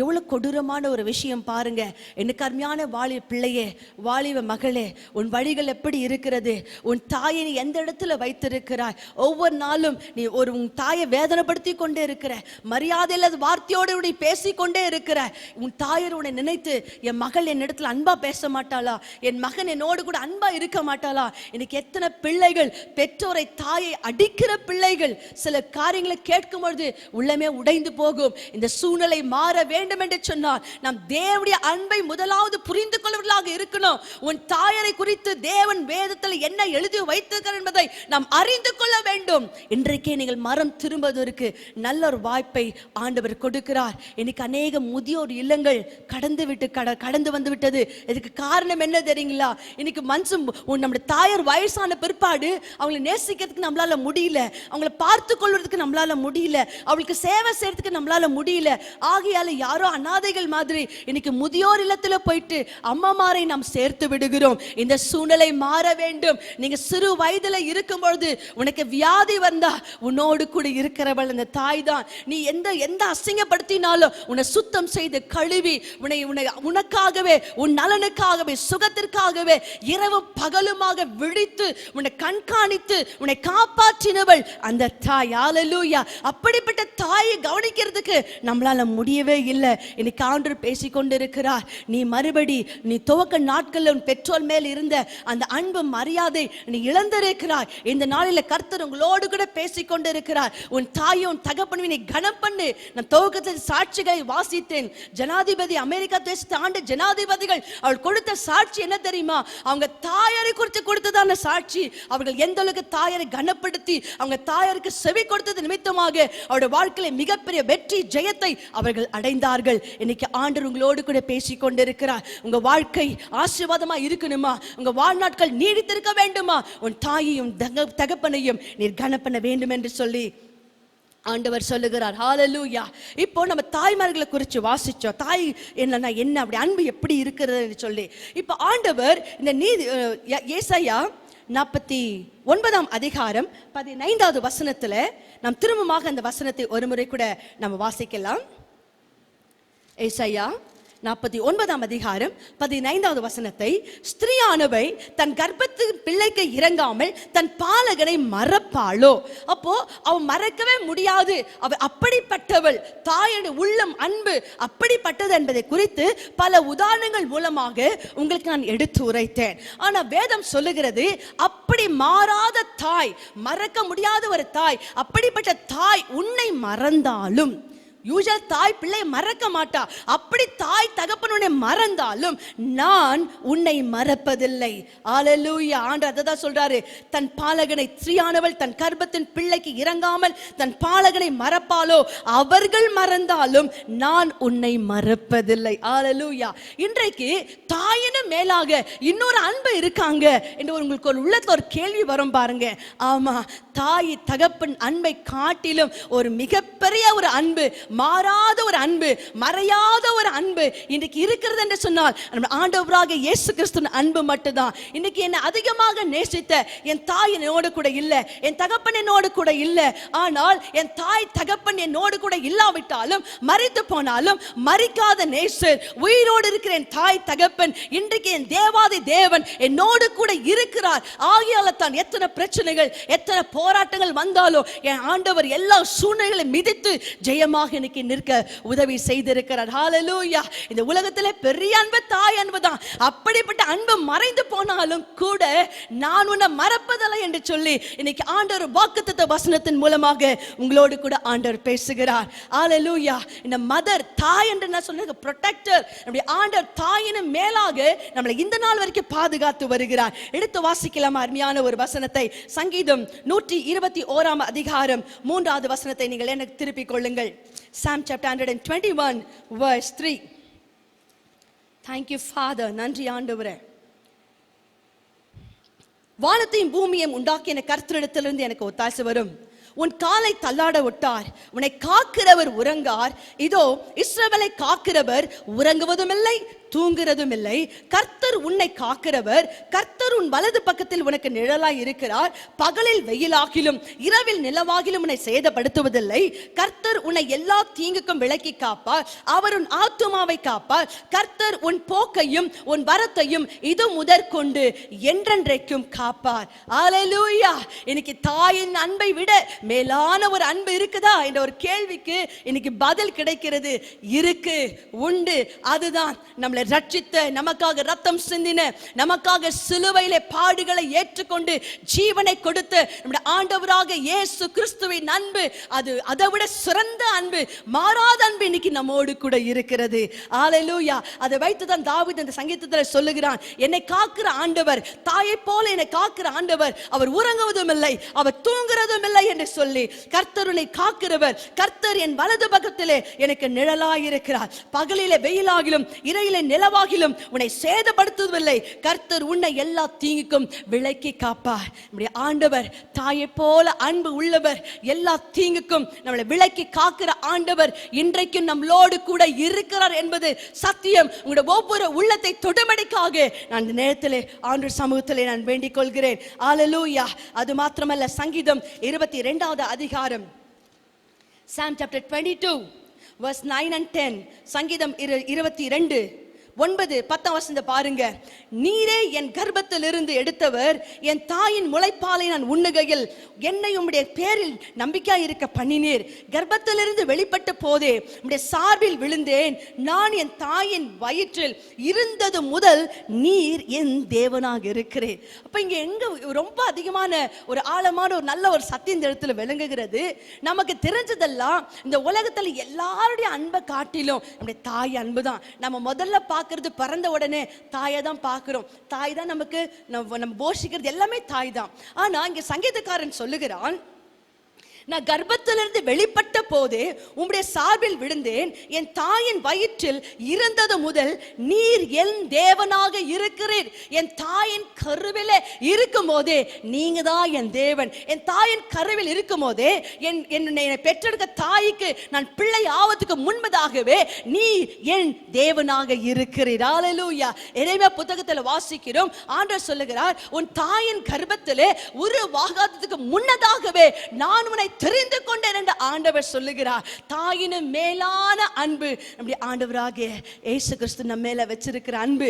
எவ்வளவு கொடூரமான ஒரு விஷயம் பாருங்க. எனக்கு அருமையான வாலிப பிள்ளையே, வாலிப மகளே, உன் வழிகள் எப்படி இருக்கிறது? உன் தாயை நீ எந்த இடத்துல வைத்திருக்கிறாய்? ஒவ்வொரு நாளும் நீ உன் தாயை வேதனைப்படுத்தி கொண்டே இருக்கிற, மரியாதை இல்லாத வார்த்தையோடு பேசிக்கொண்டே இருக்கிற. உன் தாயர் உன்னை நினைத்து, என் மகள் என் இடத்துல அன்பா பேச மாட்டாளா, என் மகன் என்னோடு கூட அன்பா இருக்க மாட்டாளா? இன்னைக்கு எத்தனை பிள்ளைகள் பெற்றோரை தாயை அடிக்கிற பிள்ளைகள். சில காரியங்களை கேட்கும் பொழுது உள்ளமே உடைந்து போகும். இந்த சூழ்நிலை மாற வேண்டும் என்று சொன்னால் நாம் தேவனுடைய அன்பை முதலாவது புரிந்து கொள்வர்களாக இருக்கணும். உன் தாயரை குறித்து தேவன் வேதத்தில் என்ன எழுதி வைத்திருக்கிறார் என்பதை நாம் அறிந்து கொள்ள வேண்டும். இன்றைக்கே நீங்கள் மரம் திரும்புவதற்கு நல்ல ஒரு வாய்ப்பை ஆண்டவர் கொடுக்கிறார். இன்னைக்கு அநேக முதியோர் இல்லங்கள் கடந்து வந்து விட்டது. இதுக்கு காரணம் என்ன தெரியுங்களா? இன்னைக்கு மனுஷன் நம்முடைய தாயார் வயசான பிற்பாடு அவங்களை நேசிக்கிறதுக்கு நம்மளால முடியல, அவங்களை பார்த்து கொள்வதற்கு நம்மளால முடியல, அவளுக்கு சேவை செய்யறதுக்கு நம்மளால முடியல. ஆகையால யாரோ அநாதைகள் மாதிரி இன்னைக்கு முதியோர் இல்லத்துல போயிட்டு அம்மாமாரை நாம் சேர்த்து விடுகிறோம். இந்த சூழ்நிலை மாற வேண்டும். நீங்க சிறு வயதுல இருக்கும் பொழுது உனக்கு வியாதி வந்தா உன்னோடு கூட இருக்கிறவள் அந்த தாய் தான். நீ எந்த அசிங்கப்படுத்தினாலும் உன்னை சுத்தம் செய்து கழுவி உனக்காகவே, உன் நலனுக்காகவே, சுகத்திற்காகவே இரவும் பகலுமாக விழித்து உன்னை கண்காணித்து உன்னை காப்பாற்றினவள் அந்த தாய். ஹல்லேலூயா. அப்படிப்பட்ட தாயை கவனிக்கிறதுக்கு நம்மளால முடியவே இல்லை. இன்னைக்கு ஆண்டவர் பேசிக்கொண்டு இருக்கிறார். நீ துவக்க நாட்களில் உன் பெற்றோர் மேல் இருந்த அந்த அன்பு மரியாதை நீ இழந்திருக்கிறாய். இந்த நாளில் கர்த்தர் உங்களோடு கூட பேசிக்கொண்டு இருக்கிறார். உன் தாயும் தகப்பனையும் நீ கனம் பண்ணு. நான் துவக்கத்தில் சாட்சிகளை வாசித்தேன். ஜனாதிபதி, அமெரிக்கா தேசத்தை ஆண்ட ஜனாதிபதிகள் அவள் கொடுத்த சாட்சி என்ன தெரியுமா? அவங்க தாயாரை குறித்து கொடுத்ததான சாட்சி. அவர்கள் எந்த அளவுக்கு தாயாரை கனப்படுத்தி அவங்க தாயாருக்கு செவி கொடுத்தது நிமித்தமாக அவருடைய வாழ்க்கையில மிகப்பெரிய வெற்றி ஜெயத்தை அவர்கள் அடைந்தார்கள். இன்னைக்கு ஆண்டவர் உங்களோடு கூட பேசிக் கொண்டிருக்கிறார். உங்க வாழ்க்கை ஆசீர்வாதமா இருக்கணுமா? உங்க வாழ்நாட்கள் நீடித்திருக்க வேண்டுமா? உன் தாயையும் தகப்பனையும் நீர் கனம் பண்ண வேண்டும் என்று சொல்லி ஆண்டவர் சொல்லுகிறார். ஹல்லேலூயா. இப்போ நம்ம தாய்மார்களை குறித்து வாசிச்சோம். தாய் என்னன்னா என்ன, அப்படி அன்பு எப்படி இருக்கிறது சொல்லி. இப்போ ஆண்டவர் இந்த ஏசாயா 49ஆம் அதிகாரம் 15வது வசனத்துல நாம் திரும்பமாக அந்த வசனத்தை ஒரு முறை கூட நம்ம வாசிக்கலாம். ஏசாயா 49ஆம் அதிகாரம் 15வது வசனத்தை, ஸ்திரீயானவை தன் கர்ப்பத்து பிள்ளைக்கு இறங்காமல் தன் பாலகனை மறப்பாளோ? அப்போ அவன் மறக்கவே முடியாது. அவள் அப்படிப்பட்டவள். தாயோட உள்ளம் அன்பு அப்படிப்பட்டது என்பதை குறித்து பல உதாரணங்கள் மூலமாக உங்களுக்கு நான் எடுத்து உரைத்தேன். ஆனா வேதம் சொல்லுகிறது, அப்படி மாறாத தாய், மறக்க முடியாத ஒரு தாய், அப்படிப்பட்ட தாய் உன்னை மறந்தாலும் யூசுவல் தாய் பிள்ளை மறக்க மாட்டா. அப்படி தாய் தகப்பனுடைய மறந்தாலும் நான் உன்னை மறப்பதில்லை. ஹல்லேலூயா. ஆண்டவர் அதை தான் சொல்றாரு. தன் பாலகனை, ஸ்திரீயானவள் தன் கர்ப்பத்தின் பிள்ளைக்கு இறங்காமல் தன் பாலகனை மறப்பாலோ, அவர்கள் மறந்தாலும் நான் உன்னை மறப்பதில்லை. ஹல்லேலூயா. இன்றைக்கு தாயினும் மேலாக இன்னொரு அன்பு இருக்காங்க என்று உங்களுக்கு ஒரு உள்ளத்துல ஒரு கேள்வி வரும் பாருங்க. ஆமா, தாய் தகப்பன் அன்பை காட்டிலும் ஒரு மிகப்பெரிய ஒரு அன்பு, மாறாத ஒரு அன்பு, மறையாத ஒரு அன்பு இன்றைக்கு இருக்கிறது என்று சொன்னால் நம்ம ஆண்டவராக இயேசு கிறிஸ்துவின் அன்பு மட்டும்தான். இன்னைக்கு என்னை அதிகமாக நேசித்த என் தாய் என்னோடு கூட இல்லை, என் தகப்பன் என்னோடு கூட இல்லை. ஆனால் என் தாய் தகப்பன் என்னோடு கூட இல்லாவிட்டாலும், மரித்து போனாலும் மரிக்காத நேசர், உயிரோடு இருக்கிற என் தாய் தகப்பன், இன்றைக்கு என் தேவாதி தேவன் என்னோடு கூட இருக்கிறார். ஆகியால தான் எத்தனை பிரச்சனைகள், எத்தனை போராட்டங்கள் வந்தாலும் என் ஆண்டவர் எல்லா சூழ்நிலைகளை மிதித்து ஜெயமாக இன்னைக்கு நிற்க உதவி செய்திருக்கிறார். ஹல்லேலூயா. இந்த உலகத்திலே பெரிய அன்பு தாய் அன்பு தான். அப்படிப்பட்ட அன்பு மறைந்து போனாலும் கூட நான் உன்னை மறப்பதில்லை என்று சொல்லி இன்னைக்கு ஆண்டவர் வாக்குத்தத்த வசனத்தின் மூலமாக உங்களோடு கூட ஆண்டவர் பேசுகிறார். ஹல்லேலூயா. இந்த மதர், தாய் என்று நான் சொன்ன ப்ரொடெக்டர், நம்முடைய ஆண்டவர் தாயினும் மேலாக நம்மளை இந்த நாள் வரைக்கும் பாதுகாத்து வருகிறார். எடுத்து வாசிக்கலாம் அருமையான ஒரு வசனத்தை. சங்கீதம் 121 அதிகாரம் 3வது வசனத்தை நீங்கள் எனக்கு திருப்பிக் கொள்ளுங்கள். Psalm chapter 121 verse 3. Thank you Father. நன்றி ஆண்டவரே. வானத்தையும் பூமியையும் உண்டாக்கின கர்த்தரிடத்திலிருந்து எனக்கு ஒத்தாசை வரும். உன் காலை தள்ளாட விட்டார், உன்னை காக்கிறவர் உறங்கார். இதோ இஸ்ரவேலை காக்கிறவர் உறங்குவதும் இல்லை, தூங்குறதும் இல்லை. கர்த்தர் உன்னை காக்கிறவர். கர்த்தர் உன் வலது பக்கத்தில் உனக்கு நிழலாய் இருக்கிறார். பகலில் வெயிலாகிலும் இரவில் நிலவாகிலும் உன்னை சேதப்படுத்துவதில்லை. கர்த்தர் உன்னை எல்லா தீங்குக்கும் விலக்கி காப்பார். அவர் உன் ஆத்துமாவை காப்பார். கர்த்தர் உன் போக்கையும் உன் வரத்தையும் இது முதற்கொண்டு என்றென்றைக்கும் காப்பார். ஹல்லேலூயா. இன்னைக்கு தாயின் அன்பை விட மேலான ஒரு அன்பு இருக்குதா என்ற ஒரு கேள்விக்கு இன்னைக்கு பதில் கிடைக்கிறது. இருக்கு, உண்டு. அதுதான் நம்மளை ரட்சித்த, நமக்காக ரத்தம் சிந்தின, நமக்காக சிலுவையிலே பாடுகளை ஏற்றுக்கொண்டு ஜீவனை கொடுத்த நம்முடைய ஆண்டவராக இயேசு கிறிஸ்துவின் அன்பு. அது அதை விட சிறந்த அன்பு, மாறாத அன்பு இன்னைக்கு நம்மோடு கூட இருக்கிறது. ஹல்லேலூயா. அதை வைத்துதான் தாவீது அந்த சங்கீதத்தில் சொல்லுகிறான், என்னை காக்கிற ஆண்டவர், தாயை போல என்னை காக்கிற ஆண்டவர், அவர் உறங்குவதும் இல்லை, அவர் தூங்குறதும் இல்லை என்று சொல்லி கர்த்தருனை காக்கிறவர். கர்த்தர் என் வலது பக்கத்திலே எனக்கு நிழலாய் இருக்கிறார். பகலிலே வெயிலாகிலும் இரவிலே நிலவாகிலும் உன்னை சேதப்படுத்துவதில்லை. கர்த்தர் உன்னை எல்லா தீங்குக்கும் விலக்கி காப்பார். நம்முடைய ஆண்டவர் தாயை போல அன்பு உள்ளவர். எல்லா தீங்குக்கும் நம்மளை விலக்கி காக்கிற ஆண்டவர் இன்றைக்கும் நம்மளோடு கூட இருக்கிறார் என்பது சத்தியம். உங்களுடைய ஒவ்வொரு உள்ளத்தை தொடுமடிக்காக நான் இந்த நேரத்திலே ஆண்டவர் சமூகத்திலே நான் வேண்டிக் கொள்கிறேன். ஹல்லேலூயா. அது மாத்திரமல்ல, சங்கீதம் 22வது அதிகாரம், Psalm chapter 22 verse 9 and 10. சங்கீதம் 22 9 10 வசனத்தை பாருங்க. நீரே என் கர்ப்பத்தில் இருந்து எடுத்தவர், என் தாயின் முளைப்பாலை நான் உண்ணுகையில் என்னை உம்முடைய பேரில் நம்பிக்கையாய் இருக்க பண்ணினீர். கர்ப்பத்திலிருந்து வெளிப்பட்ட போதே உம்முடைய சார்பில் விழுந்தேன். நான் என் தாயின் வயிற்றில் இருந்தது முதல் நீர் என் தேவனாக இருக்கிறேன். அப்ப இங்க எங்க ரொம்ப அதிகமான ஒரு ஆழமான ஒரு நல்ல ஒரு சத்தியம் இந்த இடத்துல விளங்குகிறது. நமக்கு தெரிஞ்சதெல்லாம் இந்த உலகத்துல எல்லாருடைய அன்பை காட்டிலும் நம்முடைய தாய் அன்பு தான். நம்ம முதல்ல பார்க்கறது, பிறந்த உடனே தாயை தான் பார்க்கிறோம். தாய் தான் நமக்கு நம்ம போஷிக்கிறது எல்லாமே தாய் தான். ஆனா இங்க சங்கீதக்காரன் சொல்லுகிறான், நான் கர்ப்பத்திலிருந்து வெளிப்பட்ட போதே உம்முடைய சார்பில் விழுந்தேன். என் தாயின் வயிற்றில் இருந்தது முதல் நீர் என் தேவனாக இருக்கிறீர். என் தாயின் கருவிலே இருக்கும் போதே நீங்க தான் என் தேவன். என் தாயின் கருவில் இருக்கும் போதே என்னை பெற்றெடுத்த தாய்க்கு நான் பிள்ளை ஆவதுக்கு முன்பதாகவே நீ என் தேவனாக இருக்கிறீர். ஹல்லேலூயா. எரேமியா புத்தகத்தில் வாசிக்கிறோம், ஆண்டவர் சொல்லுகிறார், உன் தாயின் கர்ப்பத்திலே உருவாகாததுக்கு முன்னதாகவே நான் உன்னை தெரிந்து கொண்டேன் என்று ஆண்டவர் சொல்லுகிறார். தாயினும் மேலான அன்பு நம்முடைய ஆண்டவராகிய இயேசு கிறிஸ்து நம்ம மேல வச்சிருக்கிற அன்பு.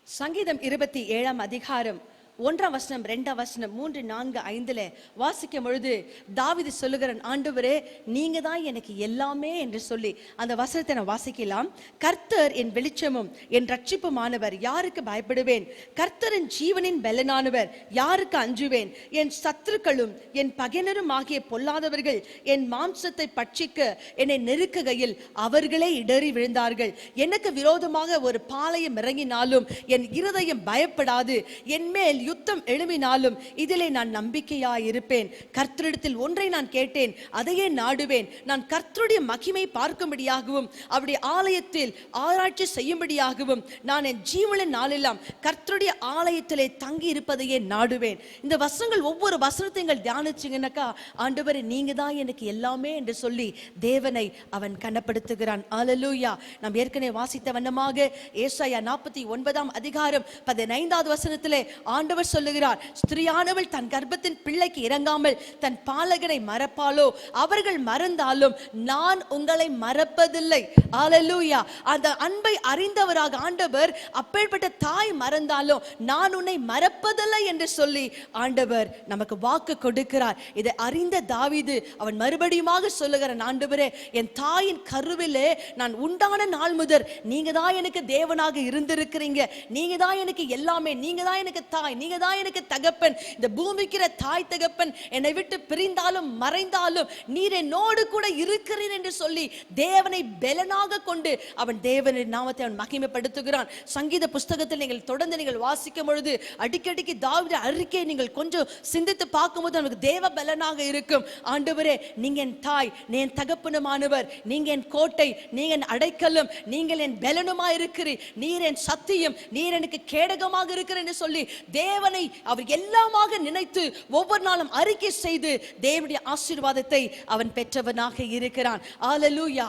சங்கீதம் 27 அதிகாரம் 1ஆம் வசனம், 2ஆம் வசனம், 3, 4, 5 வாசிக்கும் பொழுது தாவீது சொல்லுகிறான், ஆண்டவரே நீங்க தான் எனக்கு எல்லாமே என்று சொல்லி அந்த வசனத்தை நான் வாசிக்கலாம். கர்த்தர் என் வெளிச்சமும் என் ரட்சிப்புமானவர், யாருக்கு பயப்படுவேன்? கர்த்தரின் ஜீவனின் பலனானவர், யாருக்கு அஞ்சுவேன்? என் சத்துருக்களும் என் பகைஞரும் ஆகிய பொல்லாதவர்கள் என் மாம்சத்தை பட்சிக்க என்னை நெருக்குகையில் அவர்களே இடறி விழுந்தார்கள். எனக்கு விரோதமாக ஒரு பாளையம் இறங்கினாலும் என் இருதயம் பயப்படாது. என் மேல் யுத்தம் எழும்பினாலும் இதிலே நான் நம்பிக்கையாய் இருப்பேன். கர்த்தரிடத்தில் ஒன்றை நான் கேட்டேன், அதையே நாடுவேன். நான் கர்த்தருடைய மகிமை பார்க்கும்படியாகவும் அவருடைய ஆலயத்தில் ஆராய்ச்சி செய்யும்படியாகவும் நான் என் ஜீவனின் நாளெல்லாம் கர்த்தருடைய ஆலயத்திலே தங்கி இருப்பதையே நாடுவேன். இந்த வசனங்கள் ஒவ்வொரு வசனத்தையும் தியானிச்சிங்கன்னாக்கா, ஆண்டவரே நீங்க தான் எனக்கு எல்லாமே என்று சொல்லி தேவனை அவன் கனப்படுத்துகிறான். அல்லேலூயா. நாம் ஏற்கனவே வாசித்த வண்ணமாக ஏசாயா 49ஆம் அதிகாரம் 15வது வசனத்திலே ஆண்டவர் சொல்லுகிறார், ஸ்திரியானவள் தன் கர்ப்பத்தின் பிள்ளைக்கு இறங்காமல் தன் பாலகனை மறப்பாளோ? அவர்கள் மறந்தாலும் நான் உங்களை மறப்பதில்லை. அல்லேலூயா. அந்த அன்பை அறிந்தவராக ஆண்டவர், அப்பேற்பட்ட தாய் மறந்தாலும் நான் உன்னை மறப்பதில்லை என்று சொல்லி ஆண்டவர் நமக்கு வாக்கு கொடுக்கிறார். இதை அறிந்த தாவீது அவன் மறுபடியுமாக சொல்லுகிறான், ஆண்டவரே என் தாயின் கருவிலே நான் உண்டான நாள் முதல் நீங்க தான் எனக்கு தேவனாக இருந்திருக்கிறீங்க. நீங்க தான் எனக்கு எல்லாமே. நீங்க தான் எனக்கு தாய், நீங்க தான் எனக்கு தகப்பன். இந்த பூமிக்கிற தாய் தகப்பன் என்னை விட்டு பிரிந்தாலும் மறைந்தாலும் நீர் என்னோடு கூட இருக்கிறீர் என்று சொல்லி தேவனை பலனாக கொண்டு அவன் தேவனின் நாமத்தை அவன் மகிமைப்படுத்துகிறான். சங்கீத புஸ்தகத்தில் நீங்கள் தொடர்ந்து நீங்கள் வாசிக்கும் பொழுது அடிக்கடிக்கு தாவீது அறிக்கையை நீங்கள் கொஞ்சம் சிந்தித்து பார்க்கும்போது நமக்கு தேவ பலனாக இருக்கும். ஆண்டவரே நீங்க என் தாய், நீ என் தகப்பனுமானவர், நீங்க என் கோட்டை, நீங்க என் அடைக்கலம், நீங்கள் என் பலனுமா இருக்கிறீர், நீர் என் சத்தியம், நீர் எனக்கு கேடகமாக இருக்கிற என்று சொல்லி தேவனை அவர் எல்லாமாக நினைத்து ஒவ்வொரு நாளும் அறிக்கை செய்து தேவனுடைய ஆசீர்வாதத்தை அவன் பெற்றவனாக இருக்கிறான். அல்லேலூயா.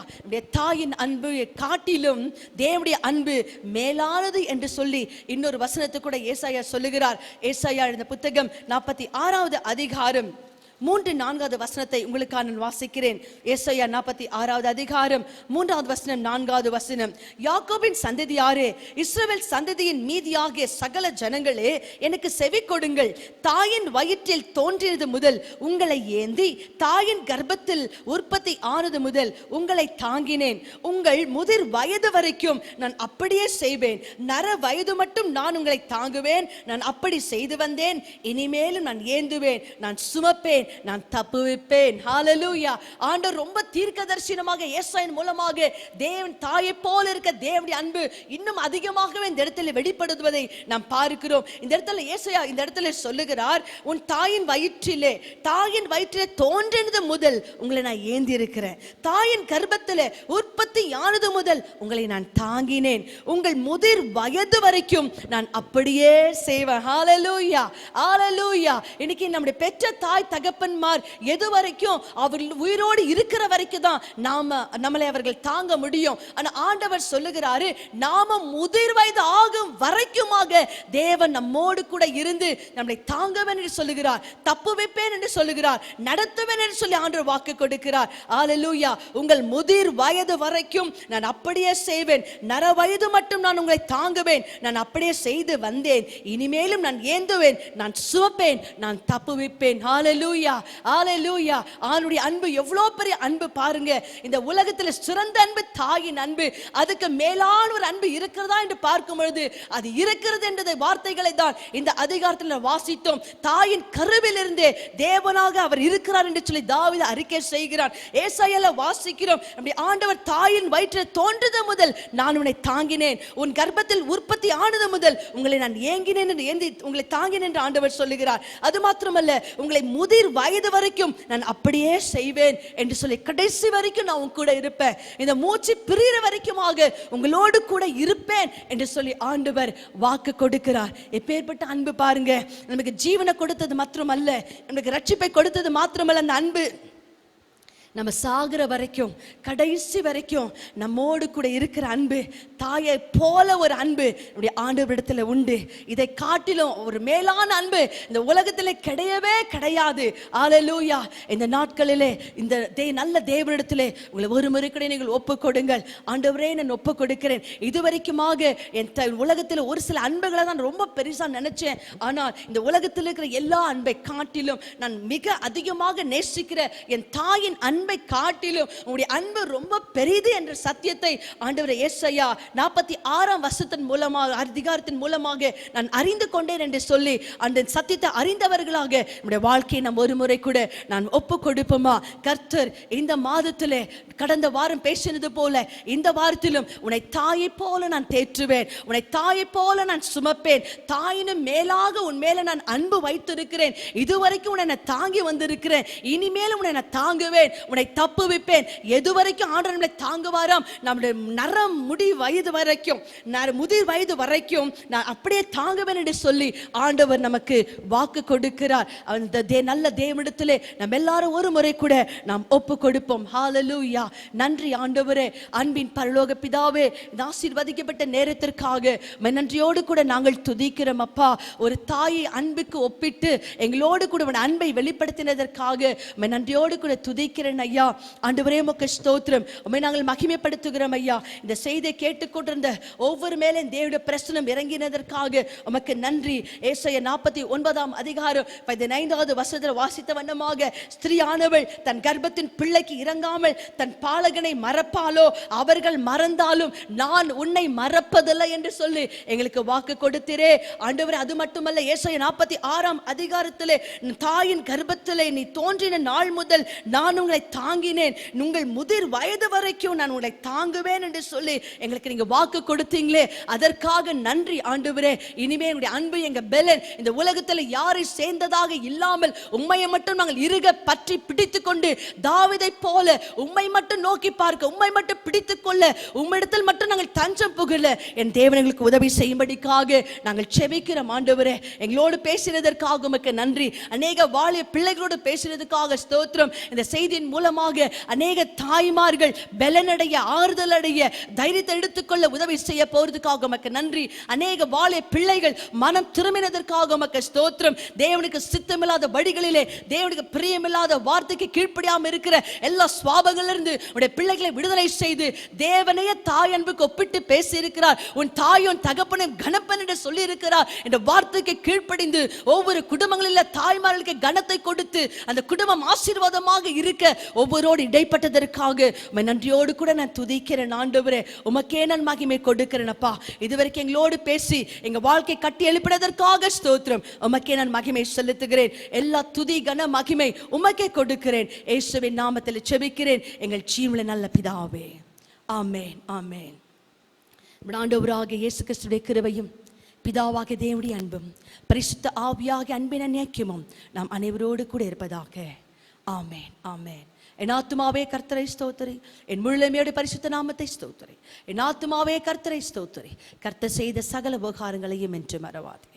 தாயின் அன்பு காட்டிலும் தேவனுடைய அன்பு மேலானது என்று சொல்லி இன்னொரு வசனத்தை கூட ஏசாயா சொல்லுகிறார். ஏசாயா எழுதின புத்தகம் 46வது அதிகாரம் 3, 4வது வசனத்தை உங்களுக்காக நான் வாசிக்கிறேன். ஏசாயா 46வது அதிகாரம் 3வது வசனம், 4வது வசனம். யாக்கோபின் சந்ததியாரே, இஸ்ரவேல் சந்ததியின் மீதியாகிய சகல ஜனங்களே, எனக்கு செவி கொடுங்கள். தாயின் வயிற்றில் தோன்றியது முதல் உங்களை ஏந்தி தாயின் கர்ப்பத்தில் உற்பத்தி ஆனது முதல் உங்களை தாங்கினேன். உங்கள் முதிர் வயது வரைக்கும் நான் அப்படியே செய்வேன். நர வயது மட்டும் நான் உங்களை தாங்குவேன். நான் அப்படி செய்து வந்தேன். இனிமேலும் நான் ஏந்துவேன், நான் சுமப்பேன், நான் தப்புவிப்பேன். ஹalleluya. ஆண்டவர் ரொம்ப தீர்க்கதரிசனமாக ஏசாயின் மூலமாக தேவன் தாயை போல இருக்க தேவனுடைய அன்பு இன்னும் அதிகமாகவே இந்த இடத்துல வெளிப்படுவதை நாம் பார்க்கிறோம். இந்த இடத்துல ஏசாயா இந்த இடத்துல சொல்லுகிறார், உன் தாயின் வயிற்றிலே தோன்றினது முதல் உங்களை நான் ஏந்தி இருக்கிறேன். தாயின் கர்ப்பத்திலே உற்பத்தி ஆனது முதல் உங்களை நான் தாங்கினேன். உங்கள் முதிர் வயது வரைக்கும் நான் அப்படியே செய்வேன். ஹalleluya. ஹalleluya. இன்னைக்கு நம்முடைய பெற்ற தாய் தகப்பன்மார் எது வரைக்கும் அவர்கள் உயிரோடு இருக்கிற வரைக்கும் தான் நம்மளை அவர்கள் தாங்க முடியும். ஆனா ஆண்டவர் சொல்லுகிறாரு, நாம முதிர் வயது ஆகும் வரைக்குமாக தேவன் நம்மோடு கூட இருந்து நம்மளை தாங்கவேன் என்று சொல்லுகிறார், தப்பு வைப்பேன் என்று சொல்லுகிறார், நடத்துவேன் என்று சொல்லி ஆண்டவர் வாக்கு கொடுக்கிறார். அல்லேலூயா. உங்கள் முதிர் வயது வரைக்கும் நான் அப்படியே செய்வேன். நர வயது மட்டும் நான் உங்களை தாங்குவேன். நான் அப்படியே செய்து வந்தேன். இனிமேலும் நான் ஏந்துவேன், நான் சுமப்பேன், நான் தப்பு வைப்பேன். ஹalleluya. ஹalleluya. ஆண்டவருடைய அன்பு எவ்வளவு பெரிய அன்பு பாருங்க. இந்த உலகத்தில் சிறந்த அன்பு தாயின் அன்பு. அதுக்கு மேலான ஒரு அன்பு இருக்கிறதா என்று பார்க்கும் பொழுது அது இருக்கிறது என்ற வார்த்தைகளை தான் இந்த அதிகாரத்தில் வாசித்தோம். தாயின் கருவிலிருந்தே தேவனாக அவர் இருக்கிறார் என்று சொல்லி தாவீது அறிக்கை செய்கிறார். ஏசாயால வாசிக்கிறோம், நம்முடைய ஆண்டவர் தாயின் வயிற்றில் தோன்றியது முதல் நான் உன்னை தாங்கினேன். உன் கர்ப்பத்தில் உற்பத்தி ஆனது முதல் உங்களை நான் ஏங்கினேன் என்று ஏந்தி உங்களை தாங்கினேன் என்று ஆண்டவர் சொல்லுகிறார். அது மாத்திரமல்ல, உங்களை முதிர் வயது வரைக்கும் நான் அப்படியே செய்வேன் என்று சொல்லி கடைசி வரைக்கும் நான் உங்க கூட இருப்பேன். இந்த மூச்சு பிரிகிற வரைக்குமாக உங்களோடு கூட இருப்பேன் என்று சொல்லி ஆண்டவர் வாக்கு கொடுக்கிறார். எப்பேற்பட்ட அன்பு பாருங்க. நமக்கு ஜீவனை கொடுத்தது மாத்திரமல்ல, நமக்கு ரட்சிப்பை கொடுத்தது மாத்திரமல்ல, அந்த அன்பு நம்ம சாகிற வரைக்கும், கடைசி வரைக்கும் நம்மோடு கூட இருக்கிற அன்பு, தாயை போல ஒரு அன்பு நம்முடைய ஆண்டவரிடத்தில் உண்டு. இதை காட்டிலும் ஒரு மேலான அன்பு இந்த உலகத்தில் கிடையவே கிடையாது. ஹல்லேலூயா. இந்த நாட்களிலே இந்த நல்ல தேவனிடத்திலே உங்களை ஒரு முறை கூட நீங்கள் ஒப்பு கொடுங்கள். ஆண்டவரே, நான் ஒப்பு கொடுக்கிறேன். இதுவரைக்குமாக என் உலகத்தில் ஒரு சில அன்புகளை தான் ரொம்ப பெருசா நினைச்சேன். ஆனால் இந்த உலகத்தில் இருக்கிற எல்லா அன்பை காட்டிலும் நான் மிக அதிகமாக நேசிக்கிற என் தாயின் அன்பை காட்டிலும் உங்களுடைய அன்பு ரொம்ப பெரிது என்ற சத்தியத்தை ஆண்டவர் ஏசாயா 46ஆம் வசனத்தின் மூலமாக, அதிகாரத்தின் மூலமாக நான் அறிந்து கொண்டேன் என்று சொல்லி அந்த சத்தியத்தை அறிந்தவர்களாக நம்முடைய வாழ்க்கையை நாம் ஒரு முறை கூட நான் ஒப்பு கொடுப்போமா? கர்த்தர் இந்த மாதத்திலே கடந்த வாரம் பேசினது போல இந்த வாரத்திலும் உன்னை தாயை போல நான் தேற்றுவேன், உன்னை தாயை போல நான் சுமப்பேன், தாயினும் மேலாக உன் மேல நான் அன்பு வைத்திருக்கிறேன், இதுவரைக்கும் உன்னை நான் தாங்கி வந்திருக்கிறேன், இனிமேலும் உன்னை நான் தாங்குவேன், உன்னை தப்புவிப்பேன். எதுவரைக்கும் ஆண்டவர் நம்மளை தாங்குவாராம்? நம்முடைய நரம் முடி வயது வரைக்கும், முதிர் வயது வரைக்கும் நான் அப்படியே தாங்குவேன் என்று சொல்லி ஆண்டவர் நமக்கு வாக்கு கொடுக்கிறார். அந்த நல்ல தேவனிடத்திலே நம்ம எல்லாரும் ஒரு முறை கூட நாம் ஒப்பு கொடுப்போம். ஹல்லேலூயா. நன்றி ஆண்டவரே. அன்பின் பரலோக பிதாவே, ஆசீர்வதிக்கப்பட்ட நேரத்திற்காக நன்றியோடு கூட நாங்கள் துதிக்கிறோம் அப்பா. ஒரு தாயை அன்புக்கு ஒப்பிட்டு எங்களோடு கூட அன்பை வெளிப்படுத்தினதற்காக நன்றியோடு கூட துதிக்கிறேன் ஐயா. ஆண்டவரே, உமக்கு ஸ்தோத்திரம். உம்மை நாங்கள் மகிமைப்படுத்துகிறோம் ஐயா. இந்த செய்தியை கேட்டுக்கொண்டிருந்த ஒவ்வொரு மேலே தேவனுடைய பிரசன்னம் இறங்கினதற்காக உமக்கு நன்றி. ஏசாயா 49ஆம் அதிகாரம் 15வது வசனத்தில் வாசித்த வண்ணமாக, ஸ்திரீயானவள் தன் கர்ப்பத்தின் பிள்ளைக்கு இறங்காமல் தன் பாலகனை மறப்பாலோ? அவர்கள் மறந்தாலும் நான் உன்னை மறப்பதில்லை என்று சொல்லி எங்களுக்கு வாக்கு கொடுத்தீரே ஆண்டவரே. அது மட்டுமல்ல, ஏசாயா 46ஆம் அதிகாரத்திலே, தாயின் கர்ப்பத்திலே நீ தோன்றின நாள் முதல் நான் உங்களை தாங்கினேன், உங்கள் முதிர் வயது வரைக்கும் நான் உங்களை தாங்குவேன் என்று சொல்லி எங்களுக்கு நீங்க வாக்கு கொடுத்தீங்களே, அதற்காக நன்றி ஆண்டவரே. இனிமே என்னுடைய அன்பு எங்க பெலன் இந்த உலகத்தில் யாரை சேர்ந்ததாக இல்லாமல் உம்மையை மட்டும் நாங்கள் இறுக பற்றி பிடித்துக் கொண்டு தாவீதை போல உம்மை மட்டும் நோக்கி பார்க்க, உம்மை மட்டும் பிடித்துக் கொள்ள, உம்மிடத்தில் மட்டும் நாங்கள் தஞ்சம் புகழ என் தேவனுக்கு உதவி செய்யும்படிக்காக நாங்கள் செபிக்கிறோம் ஆண்டவரே. எங்களோடு பேசினதற்காக உமக்கு நன்றி. அநேக வாலிய பிள்ளைகளோடு பேசினதுக்காக ஸ்தோத்திரம். இந்த செய்தியின் மூலமாக அநேக தாய்மார்கள் பலனடைய, ஆறுதல் அடைய, தைரியத்தை எடுத்துக்கொள்ள உதவி செய்ய போறதுக்காக உமக்கு நன்றி. அநேக வாலிய பிள்ளைகள் மனம் திரும்பினதற்காக உமக்கு ஸ்தோத்திரம். தேவனுக்கு சித்தமில்லாத வழிகளிலே, தேவனுக்கு பிரியமில்லாத வார்த்தைக்கு கீழ்ப்படியாமல் இருக்கிற எல்லா சுவாபங்களிலிருந்து உடைய பிள்ளைகளை விடுதலை செய்து தேவனைய தாய் அன்புக்கு ஒப்பிட்டு பேசி இருக்கிறார். உன் தாயும் தகப்பனும் கணப்பன் என்று சொல்லி இருக்கிறார் என்ற வார்த்தைக்கு கீழ்ப்படிந்து ஒவ்வொரு குடும்பங்களில் தாய்மார்களுக்கு கனத்தை கொடுத்து அந்த குடும்பம் ஆசீர்வாதமாக இருக்க ஒவ்வொருவோடு இடைப்பட்டதற்காக நன்றியோடு கூட நான் துதிக்கிறேன் ஆண்டவரே. உமக்கே நான் மகிமை கொடுக்கிறேன் அப்பா. இதுவரைக்கும் எங்களோடு பேசி எங்க வாழ்க்கை கட்டி எழுப்பினதற்காக ஸ்தோத்திரம். உமக்கே நான் மகிமை செலுத்துகிறேன். எல்லா துதி கன மகிமை உமக்கே கொடுக்கிறேன். இயேசுவின் நாமத்தில் ஜெபிக்கிறேன் எங்கள் ஜீவனில் நல்ல பிதாவே. ஆமென், ஆமென். ஆண்டவராகிய இயேசு கிறிஸ்துவின் கிருபையும் பிதாவாகிய தேவனுடைய அன்பும் பரிசுத்த ஆவியாகிய அன்பின் ஐக்கியமும் நாம் அனைவரோடு கூட இருப்பதாக. ஆமென், ஆமென். என் ஆத்துமாவே கர்த்தரை ஸ்தோத்திரி, என் முழுமையோடு பரிசுத்த நாமத்தை ஸ்தோத்திரி. என் ஆத்துமாவே கர்த்தரை ஸ்தோத்திரி, கர்த்தர் செய்த சகல உபகாரங்களையும் என்று மறவாதே.